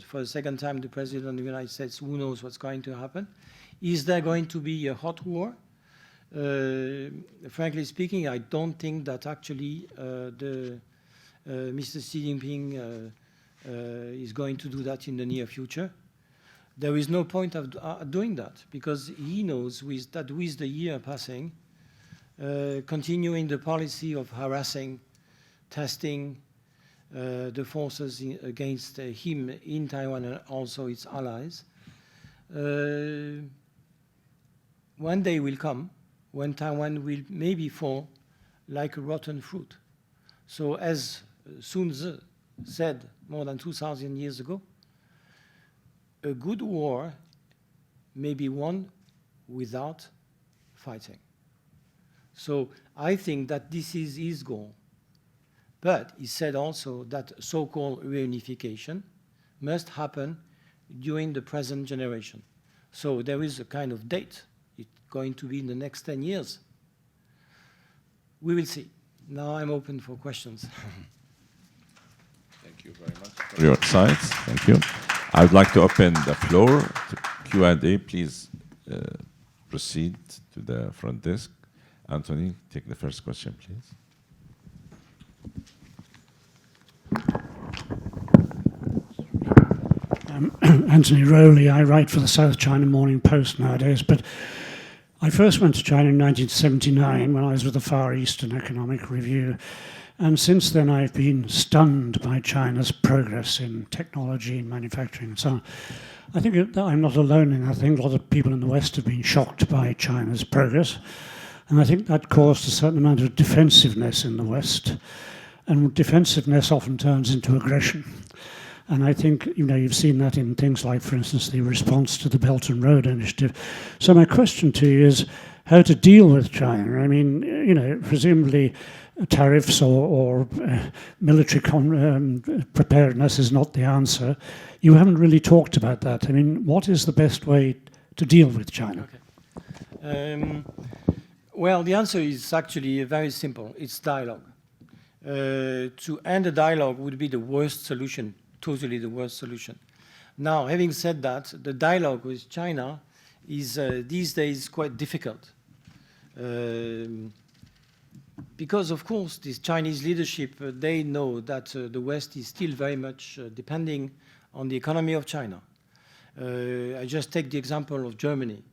S2: for the second time the President of the United States, who knows what's going to happen? Is there going to be a hot war? Frankly speaking, I don't think that actually Mr. Xi Jinping is going to do that in the near future. There is no point of doing that, because he knows that with the year passing, continuing the policy of harassing, testing the forces against him in Taiwan and also its allies, one day will come when Taiwan will maybe fall like a rotten fruit. So as Sun Tzu said more than 2,000 years ago, a good war may be won without fighting. So I think that this is his goal. But he said also that so-called reunification must happen during the present generation. So there is a kind of date. It's going to be in the next 10 years. We will see. Now I'm open for questions.
S1: Thank you very much for your insights. Thank you. I would like to open the floor to Q&A. Please proceed to the front desk. Anthony, take the first question, please.
S3: Anthony Rowley. I write for the South China Morning Post nowadays, but I first went to China in 1979 when I was with the Far Eastern Economic Review, and since then I've been stunned by China's progress in technology and manufacturing and so on. I think that I'm not alone in that. I think a lot of people in the West have been shocked by China's progress, and I think that caused a certain amount of defensiveness in the West, and defensiveness often turns into aggression. And I think, you've seen that in things like, for instance, the response to the Belt and Road Initiative. So my question to you is how to deal with China. I mean, presumably tariffs or military preparedness is not the answer. You haven't really talked about that. I mean, what is the best way to deal with China?
S2: Okay. Well, the answer is actually very simple. It's dialogue. To end a dialogue would be the worst solution. Totally the worst solution. Now, having said that, the dialogue with China is these days quite difficult. Because, of course, this Chinese leadership, they know that the West is still very much depending on the economy of China. I just take the example of Germany.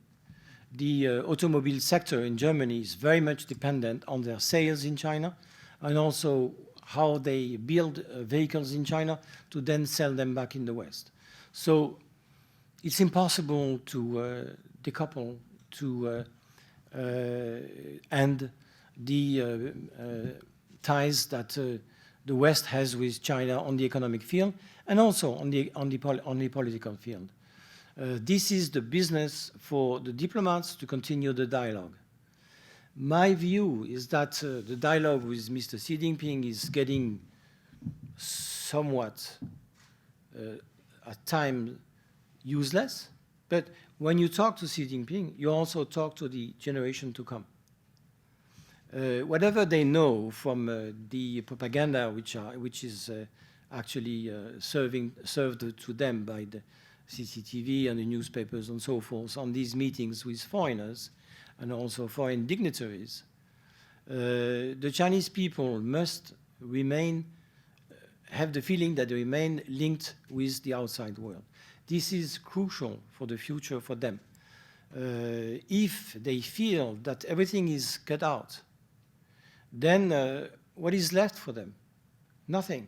S2: The automobile sector in Germany is very much dependent on their sales in China, and also how they build vehicles in China to then sell them back in the West. So it's impossible to decouple, to end the ties that the West has with China on the economic field and also on the political field. This is the business for the diplomats to continue the dialogue. My view is that the dialogue with Mr. Xi Jinping is getting somewhat, at times, useless. But when you talk to Xi Jinping, you also talk to the generation to come. Whatever they know from the propaganda, which is actually served to them by the CCTV and the newspapers and so forth on these meetings with foreigners, and also foreign dignitaries, The Chinese people must remain, have the feeling that they remain linked with the outside world. This is crucial for the future for them. If they feel that everything is cut out, then what is left for them? Nothing.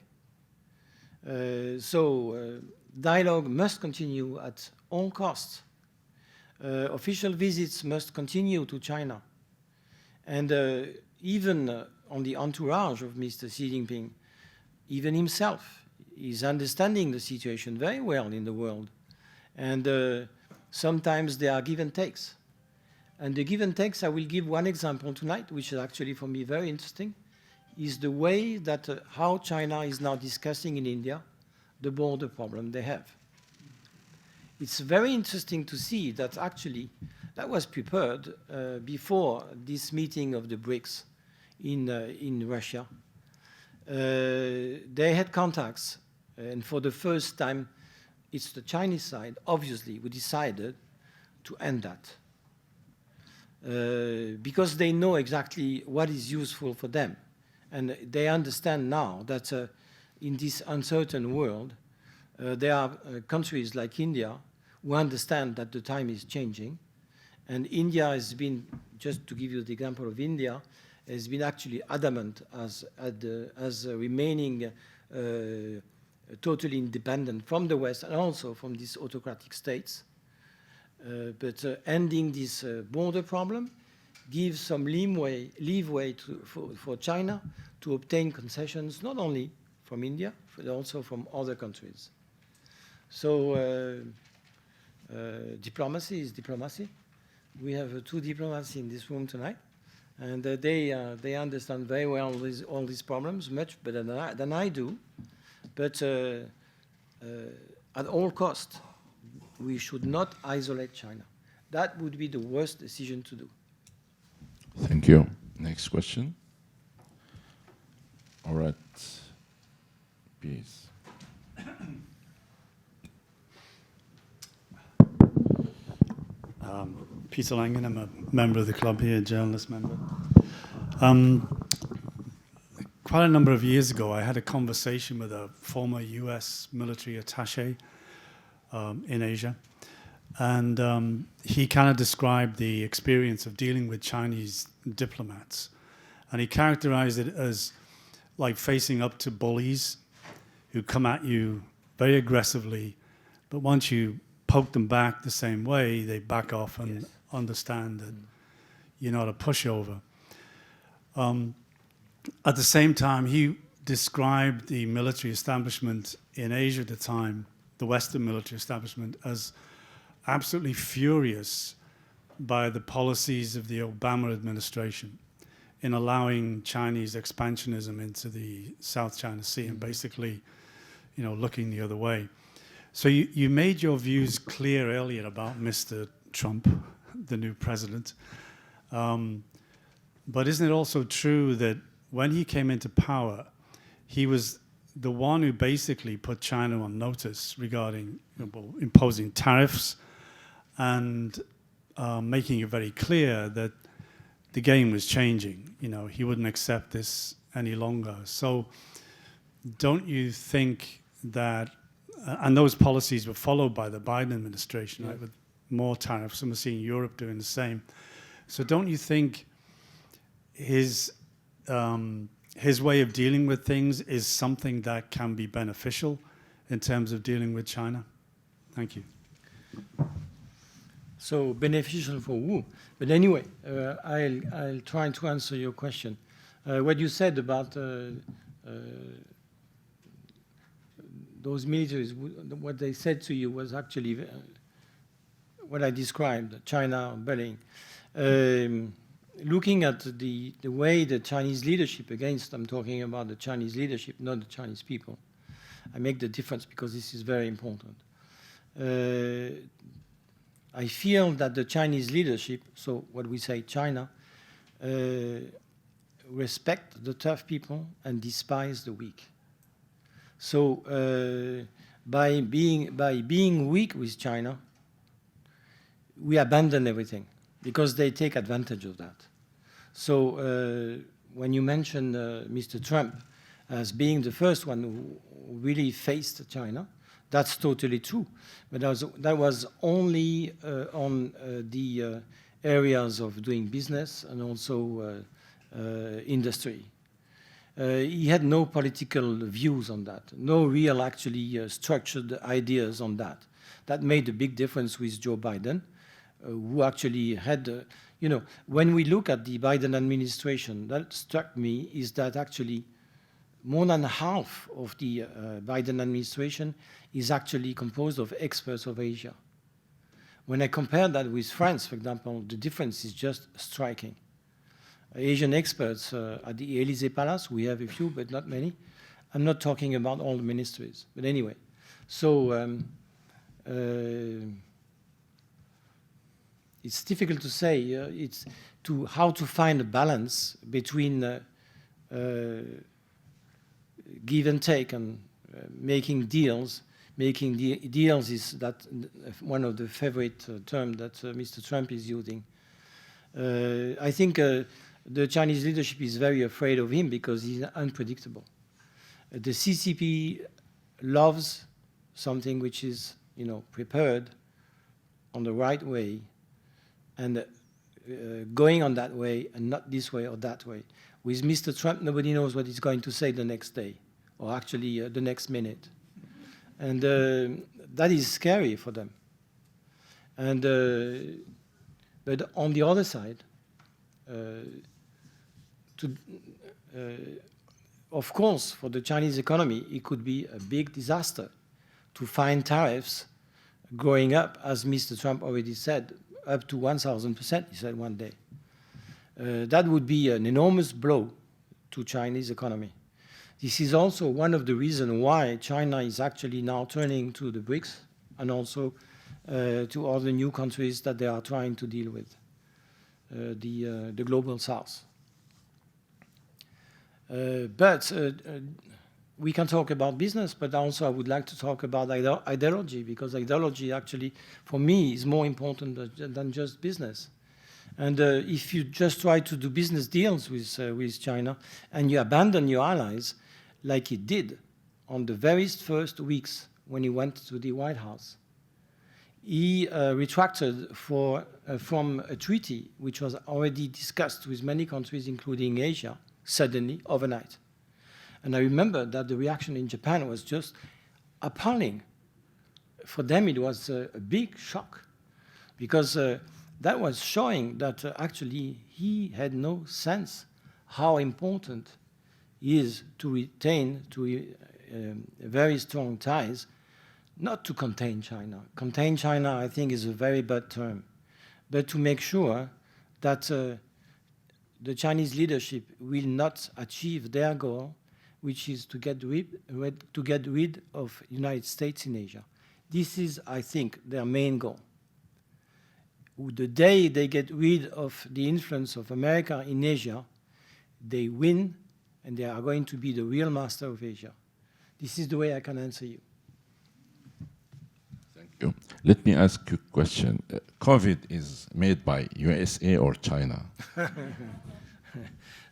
S2: So dialogue must continue at all costs. Official visits must continue to China. And even on the entourage of Mr. Xi Jinping, even himself is understanding the situation very well in the world. And sometimes there are give and takes. And the give and takes, I will give one example tonight, which is actually for me very interesting, is the way that how China is now discussing in India the border problem they have. It's very interesting to see that actually that was prepared before this meeting of the BRICS in Russia. They had contacts, and for the first time, it's the Chinese side, obviously, who decided to end that. Because they know exactly what is useful for them. And they understand now that in this uncertain world, there are countries like India who understand that the time is changing. And India has been, just to give you the example of India, has been actually adamant as remaining totally independent from the West and also from these autocratic states. But ending this border problem gives some leeway for China to obtain concessions, not only from India, but also from other countries. So diplomacy is diplomacy. We have two diplomats in this room tonight, and they understand very well all these problems, much better than I do. But at all costs, we should not isolate China. That would be the worst decision to do.
S1: Thank you. Next question. All right. Please.
S4: Peter Langen, I'm a member of the club here, a journalist member. Quite a number of years ago, I had a conversation with a former US military attaché in Asia. And he kind of described the experience of dealing with Chinese diplomats. And he characterized it as like facing up to bullies who come at you very aggressively, but once you poke them back the same way, they back off and understand that you're not a pushover. At the same time, he described the military establishment in Asia at the time, the Western military establishment, as absolutely furious by the policies of the Obama administration in allowing Chinese expansionism into the South China Sea and basically, looking the other way. So you made your views clear earlier about Mr. Trump, the new president. But isn't it also true that when he came into power, he was the one who basically put China on notice regarding imposing tariffs and making it very clear that the game was changing. He wouldn't accept this any longer. So don't you think that, and those policies were followed by the Biden administration, right, with more tariffs, and we're seeing Europe doing the same. So don't you think his way of dealing with things is something that can be beneficial in terms of dealing with China? Thank you.
S2: So beneficial for who? But anyway, I'll try to answer your question. What you said about those militaries, what they said to you was actually what I described, China bullying. Looking at the way the Chinese leadership, I'm talking about the Chinese leadership, not the Chinese people. I make the difference because this is very important. I feel that the Chinese leadership, so what we say China, respect the tough people and despise the weak. So by being weak with China, we abandon everything because they take advantage of that. So when you mention Mr. Trump as being the first one who really faced China, that's totally true. But that was only on the areas of doing business and also industry. He had no political views on that, no real actually structured ideas on that. That made a big difference with Joe Biden, who actually had, you know, when we look at the Biden administration, that struck me is that actually more than half of the Biden administration is actually composed of experts of Asia. When I compare that with France, for example, the difference is just striking. Asian experts at the Élysée Palace, we have a few, but not many. I'm not talking about all the ministries, but anyway. So it's difficult to say. It's how to find a balance between give and take and making deals. Making deals is that one of the favorite terms that Mr. Trump is using. I think the Chinese leadership is very afraid of him because he's unpredictable. The CCP loves something which is, you know, prepared on the right way and going on that way and not this way or that way. With Mr. Trump, nobody knows what he's going to say the next day or actually the next minute. And that is scary for them. And but on the other side, of course, for the Chinese economy, it could be a big disaster to find tariffs going up, as Mr. Trump already said, up to 1,000%, he said one day. That would be an enormous blow to Chinese economy. This is also one of the reasons why China is actually now turning to the BRICS and also to other new countries that they are trying to deal with, the global south. But we can talk about business, but also I would like to talk about ideology, because ideology actually, for me, is more important than just business. And if you just try to do business deals with China and you abandon your allies, like he did on the very first weeks when he went to the White House, he retracted from a treaty which was already discussed with many countries, including Asia, suddenly, overnight. And I remember that the reaction in Japan was just appalling. For them, it was a big shock, because that was showing that actually he had no sense how important it is to retain very strong ties, not to contain China. Contain China, I think, is a very bad term, but to make sure that the Chinese leadership will not achieve their goal, which is to get rid of the United States in Asia. This is, I think, their main goal. The day they get rid of the influence of America in Asia, they win, and they are going to be the real master of Asia. This is the way I can answer you.
S1: Thank you. Let me ask you a question. COVID is made by USA or China?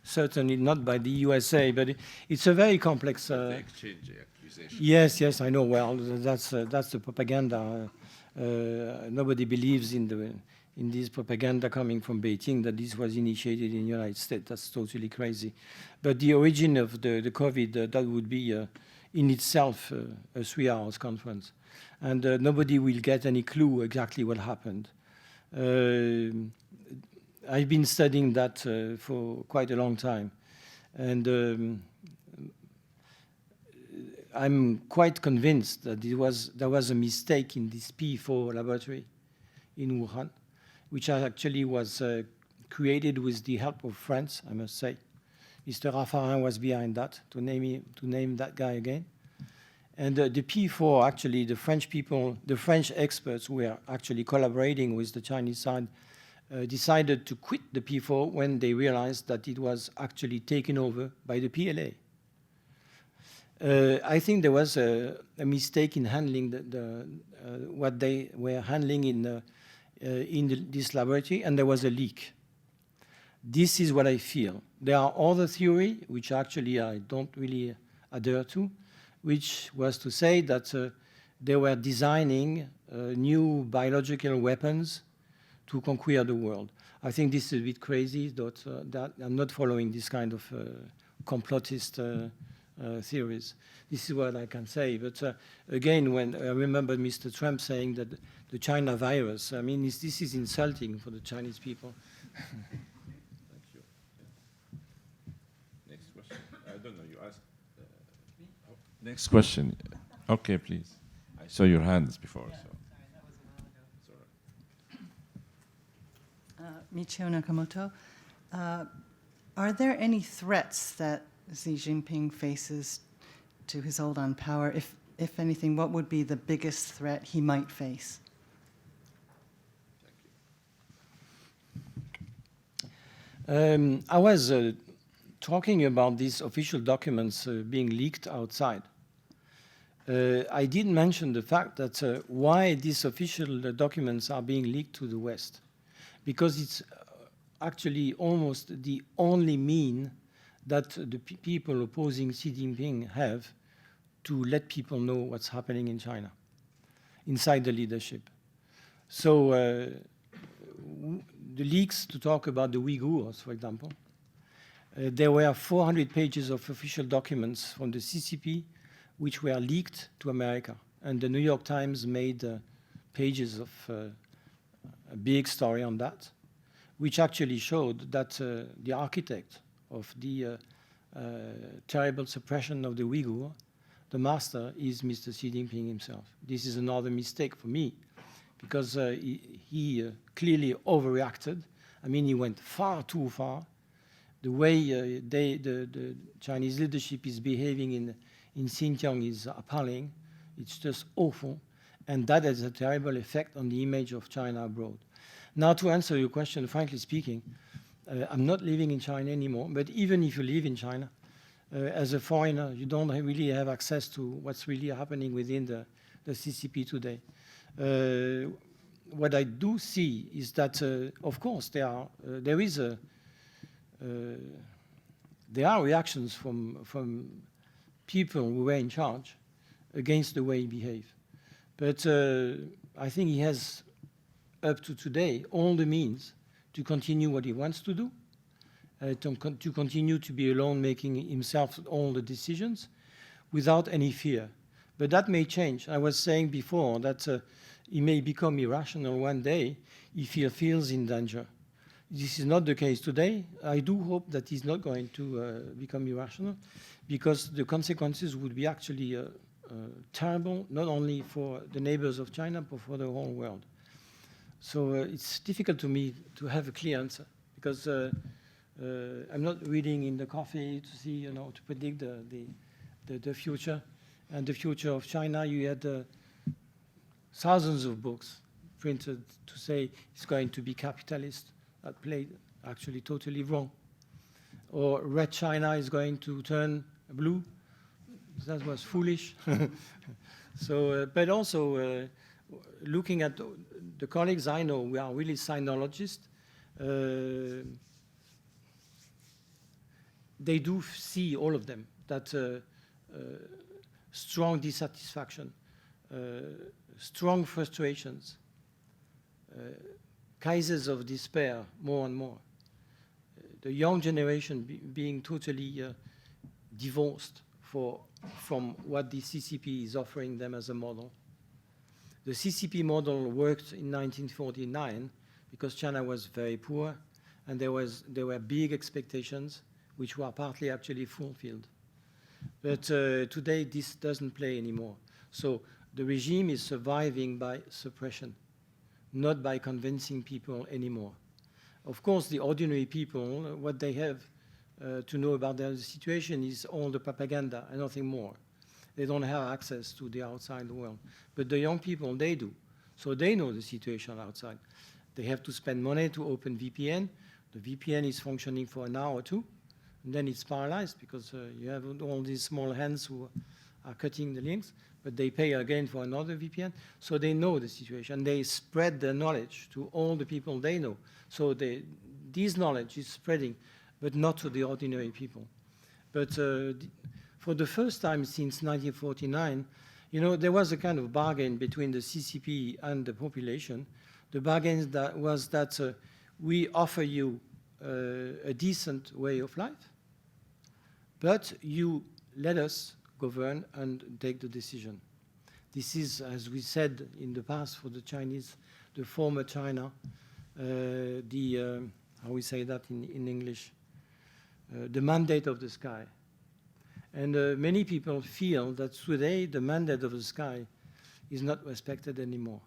S2: Certainly not by the USA, but it's a very complex...
S1: exchange accusation.
S2: Yes, I know. Well, that's the propaganda. Nobody believes in this propaganda coming from Beijing that this was initiated in the United States. That's totally crazy. But the origin of the COVID, that would be in itself a 3 hours conference. And nobody will get any clue exactly what happened. I've been studying that for quite a long time. And I'm quite convinced that there was a mistake in this P4 laboratory in Wuhan, which actually was created with the help of France, I must say. Mr. Raffarin was behind that, to name that guy again. And the P4, actually, the French people, the French experts who were actually collaborating with the Chinese side, decided to quit the P4 when they realized that it was actually taken over by the PLA. I think there was a mistake in handling what they were handling in this laboratory, and there was a leak. This is what I feel. There are other theories, which actually I don't really adhere to, which was to say that they were designing new biological weapons to conquer the world. I think this is a bit crazy, that I'm not following this kind of complotist theories. This is what I can say. But again, when I remember Mr. Trump saying that the China virus, I mean, this is insulting for the Chinese people.
S1: Thank you. Yeah. Next question. I don't know, you asked. Next question. Okay, please. I saw your hands before.
S5: Yeah,
S1: So.
S5: sorry, that was a while ago.
S1: It's all right.
S5: Michio Nakamoto. Are there any threats that Xi Jinping faces to his hold on power? If anything, what would be the biggest threat he might face?
S2: I was talking about these official documents being leaked outside. I did mention the fact that why these official documents are being leaked to the West. Because it's actually almost the only mean that the people opposing Xi Jinping have to let people know what's happening in China, inside the leadership. So the leaks to talk about the Uyghurs, for example, there were 400 pages of official documents from the CCP which were leaked to America. And the New York Times made pages of a big story on that, which actually showed that the architect of the terrible suppression of the Uyghur, the master, is Mr. Xi Jinping himself. This is another mistake for me, because he clearly overreacted. I mean, he went far too far. The way the Chinese leadership is behaving in Xinjiang is appalling. It's just awful. And that has a terrible effect on the image of China abroad. Now, to answer your question, frankly speaking, I'm not living in China anymore. But even if you live in China, as a foreigner, you don't really have access to what's really happening within the CCP today. What I do see is that, of course, there are reactions from people who were in charge against the way he behaved. But I think he has, up to today, all the means to continue what he wants to do, to continue to be alone, making himself all the decisions without any fear. But that may change. I was saying before that he may become irrational one day if he feels in danger. This is not the case today. I do hope that he's not going to become irrational, because the consequences would be actually terrible, not only for the neighbors of China, but for the whole world. So it's difficult to me to have a clear answer, because I'm not reading in the coffee to see, to predict the future. And the future of China, you had thousands of books printed to say it's going to be capitalist. That played actually totally wrong. Or red China is going to turn blue. That was foolish. So, but also looking at the colleagues I know, we are really sinologists. They do see, all of them, that strong dissatisfaction, strong frustrations, cases of despair, more and more. The young generation being totally divorced from what the CCP is offering them as a model. The CCP model worked in 1949 because China was very poor, and there were big expectations which were partly actually fulfilled. But today this doesn't play anymore. So the regime is surviving by suppression, not by convincing people anymore. Of course, the ordinary people, what they have to know about their situation is all the propaganda and nothing more. They don't have access to the outside world. But the young people, they do. So they know the situation outside. They have to spend money to open VPN. The VPN is functioning for an hour or two, and then it's paralyzed because you have all these small hands who are cutting the links, but they pay again for another VPN. So they know the situation. They spread their knowledge to all the people they know. So this knowledge is spreading, but not to the ordinary people. But for the first time since 1949, you know, there was a kind of bargain between the CCP and the population. The bargain was that we offer you a decent way of life, but you let us govern and take the decision. This is, as we said in the past for the Chinese, the former China, how we say that in English, the mandate of the sky. And many people feel that today the mandate of the sky is not respected anymore.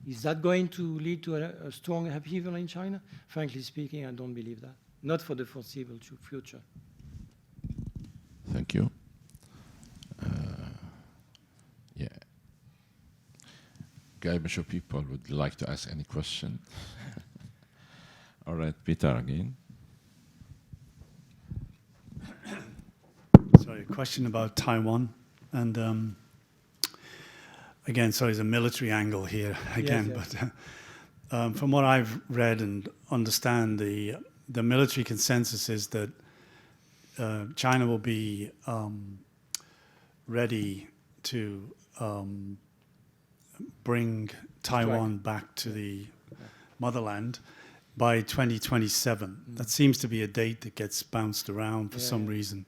S2: Is that going to lead to a strong upheaval in China? Frankly speaking, I don't believe that. Not for the foreseeable future.
S1: Thank you. Yeah. Guy, I'm sure people would like to ask any question. All right, Peter again.
S4: Sorry, a question about Taiwan. And again, sorry, there's a military angle here again.
S2: Yes, yes.
S4: But from what I've read and understand, the military consensus is that China will be ready to bring Taiwan back to the motherland by 2027. That seems to be a date that gets bounced around for some reason.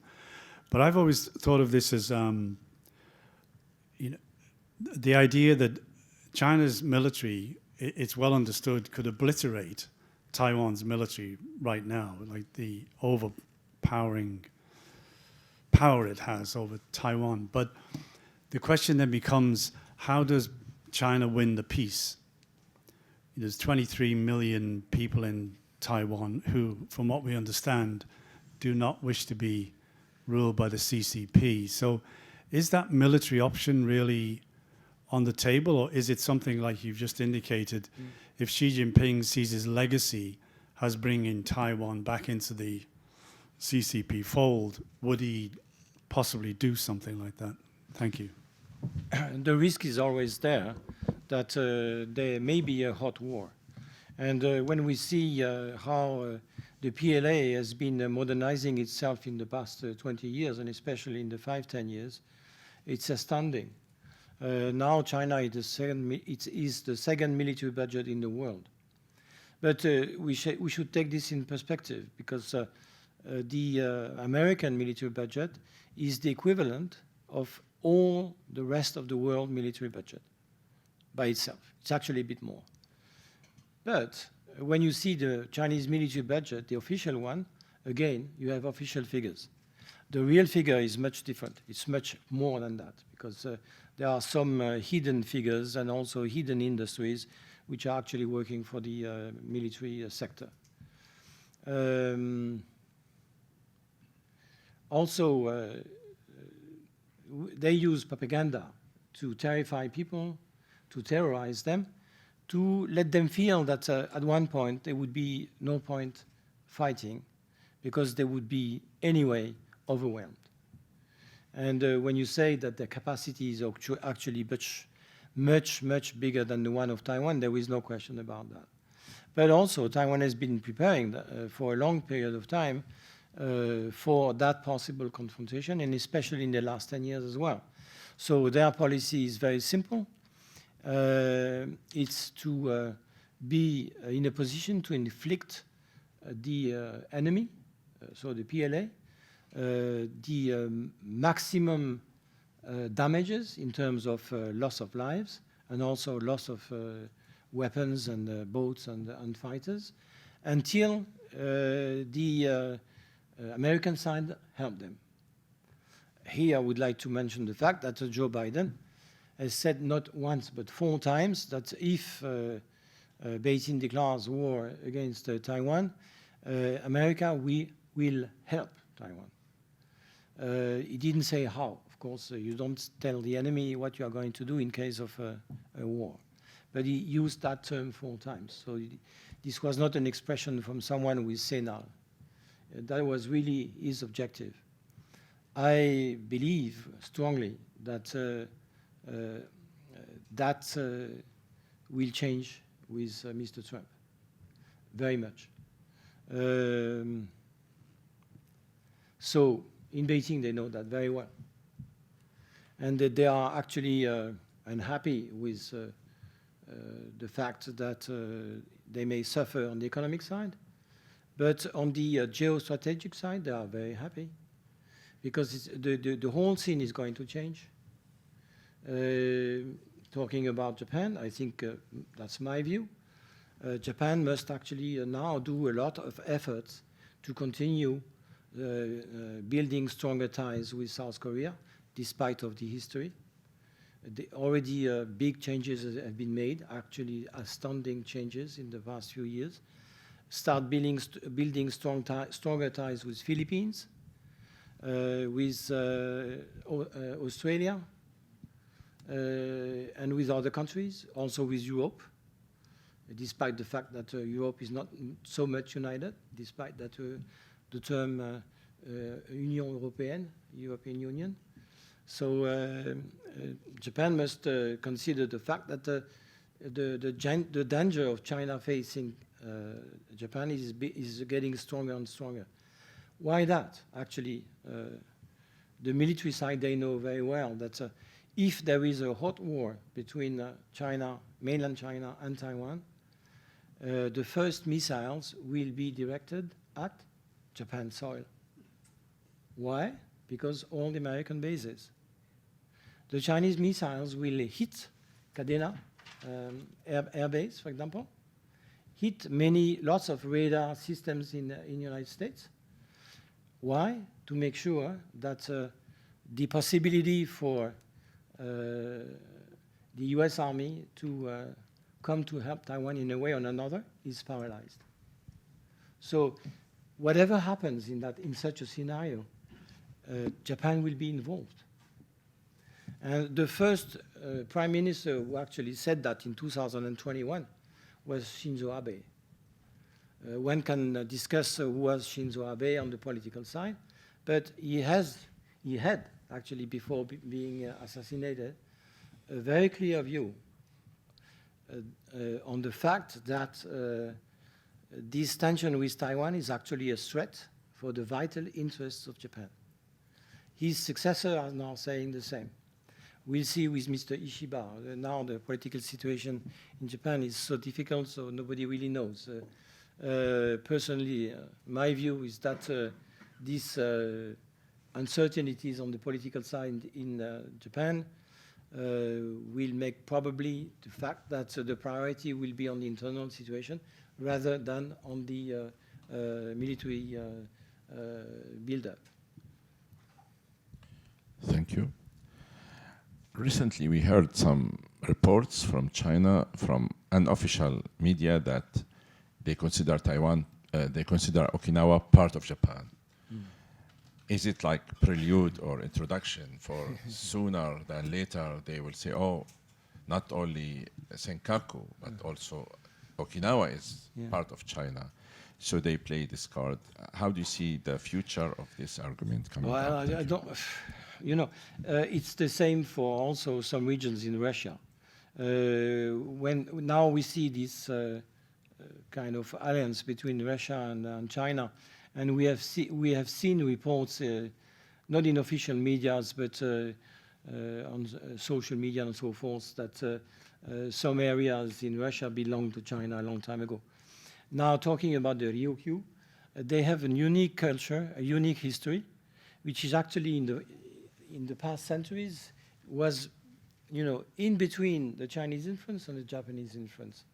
S4: But I've always thought of this as, you know, the idea that China's military, it's well understood, could obliterate Taiwan's military right now, like the overpowering power it has over Taiwan. But the question then becomes, how does China win the peace? There's 23 million people in Taiwan who, from what we understand, do not wish to be ruled by the CCP. So is that military option really on the table, or is it something like you've just indicated, if Xi Jinping sees his legacy as bringing Taiwan back into the CCP fold, would he possibly do something like that? Thank you.
S2: The risk is always there that there may be a hot war. And when we see how the PLA has been modernizing itself in the past 20 years, and especially in the 5-10 years, it's astounding. Now China is the second military budget in the world. But we should take this in perspective, because the American military budget is the equivalent of all the rest of the world military budget by itself. It's actually a bit more. But when you see the Chinese military budget, the official one, again, you have official figures. The real figure is much different. It's much more than that, because there are some hidden figures and also hidden industries which are actually working for the military sector. Also, they use propaganda to terrify people, to terrorize them, to let them feel that at one point there would be no point fighting because they would be anyway overwhelmed. And when you say that the capacity is actually much bigger than the one of Taiwan, there is no question about that. But also Taiwan has been preparing for a long period of time for that possible confrontation, and especially in the last 10 years as well. So their policy is very simple. It's to be in a position to inflict the enemy, so the PLA, the maximum damages in terms of loss of lives and also loss of weapons and boats and fighters, until the American side helped them. Here I would like to mention the fact that Joe Biden has said not once but 4 times that if Beijing declares war against Taiwan, America will help Taiwan. He didn't say how. Of course, you don't tell the enemy what you are going to do in case of a war. But he used that term 4 times. So this was not an expression from someone who is senile. That was really his objective. I believe strongly that that will change with Mr. Trump, very much. So in Beijing, they know that very well. And that they are actually unhappy with the fact that they may suffer on the economic side. But on the geostrategic side, they are very happy because the whole scene is going to change. Talking about Japan, I think that's my view. Japan must actually now do a lot of efforts to continue building stronger ties with South Korea, despite of the history. Already big changes have been made, actually astounding changes in the past few years. Start building stronger ties with Philippines, with Australia, and with other countries, also with Europe, despite the fact that Europe is not so much united, despite that the term Union Européenne, European Union. So Japan must consider the fact that the danger of China facing Japan is getting stronger and stronger. Why that? Actually, the military side, they know very well that if there is a hot war between China, mainland China and Taiwan, the first missiles will be directed at Japan soil. Why? Because all the American bases. The Chinese missiles will hit Kadena air base, for example, hit lots of radar systems in the United States. Why? To make sure that the possibility for the US Army to come to help Taiwan in a way or another is paralyzed. So whatever happens in such a scenario, Japan will be involved. And the first prime minister who actually said that in 2021 was Shinzo Abe. One can discuss who was Shinzo Abe on the political side, but he had actually, before being assassinated, a very clear view on the fact that this tension with Taiwan is actually a threat for the vital interests of Japan. His successors are now saying the same. We'll see with Mr. Ishiba. Now the political situation in Japan is so difficult, so nobody really knows. Personally, my view is that these uncertainties on the political side in Japan will make probably the fact that the priority will be on the internal situation rather than on the military build-up.
S1: Thank you. Recently, we heard some reports from China, from unofficial media, that they consider Okinawa part of Japan. Is it like prelude or introduction for sooner than later they will say, oh, not only Senkaku, but also Okinawa is part of China. So they play this card. How do you see the future of this argument coming
S2: Well,
S1: up?
S2: I don't, it's the same for also some regions in Russia. When now we see this kind of alliance between Russia and China, and we have seen reports, not in official medias, but on social media and so forth, that some areas in Russia belonged to China a long time ago. Now talking about the Ryukyu, they have a unique culture, a unique history, which is actually in the past centuries was, in between the Chinese influence and the Japanese influence.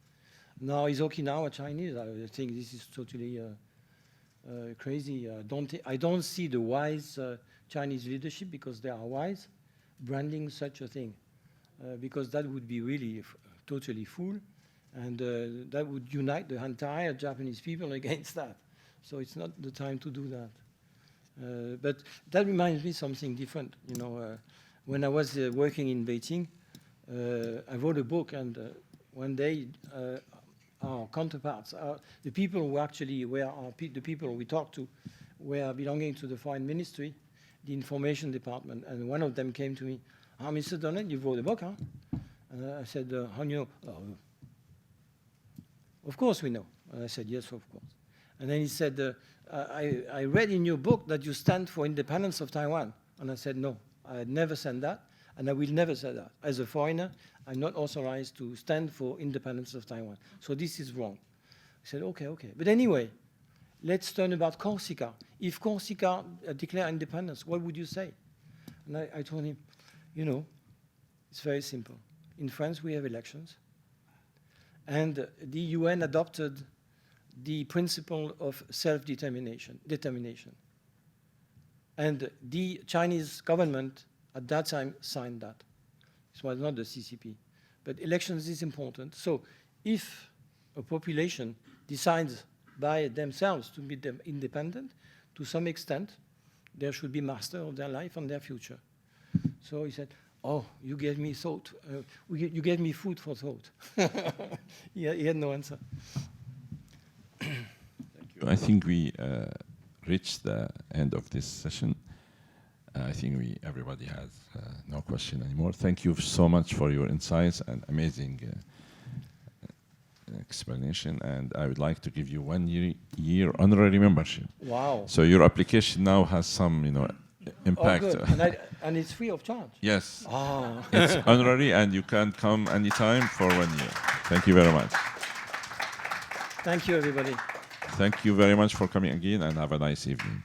S2: Now is Okinawa Chinese? I think this is totally crazy. I don't see the wise Chinese leadership, because they are wise, branding such a thing, because that would be really totally fool, and that would unite the entire Japanese people against that. So it's not the time to do that. But that reminds me something different. When I was working in Beijing, I wrote a book, and one day our counterparts, the people who actually were the people we talked to, were belonging to the foreign ministry, the information department, and one of them came to me, Mr. Donnet, you wrote a book, huh? And I said, how do you know? Of course we know. And I said, yes, of course. And then he said, I read in your book that you stand for independence of Taiwan. And I said, no, I had never said that, and I will never say that. As a foreigner, I'm not authorized to stand for independence of Taiwan. So this is wrong. I said, okay, okay. But anyway, let's turn about Corsica. If Corsica declare independence, what would you say? And I told him, you know, it's very simple. In France, we have elections. And the UN adopted the principle of self-determination. And the Chinese government at that time signed that. This was not the CCP. But elections is important. So if a population decides by themselves to be independent, to some extent, they should be master of their life and their future. So he said, oh, you gave me thought. You gave me food for thought. He had no answer.
S1: Thank you. I think we reached the end of this session. I think everybody has no question anymore. Thank you so much for your insights and amazing explanation. And I would like to give you 1 year honorary membership.
S2: Wow.
S1: So your application now has some, impact.
S2: Oh, good. And it's free of charge.
S1: Yes.
S2: Oh.
S1: It's honorary, and you can come anytime for 1 year. Thank you very much.
S2: Thank you, everybody.
S1: Thank you very much for coming again, and have a nice evening.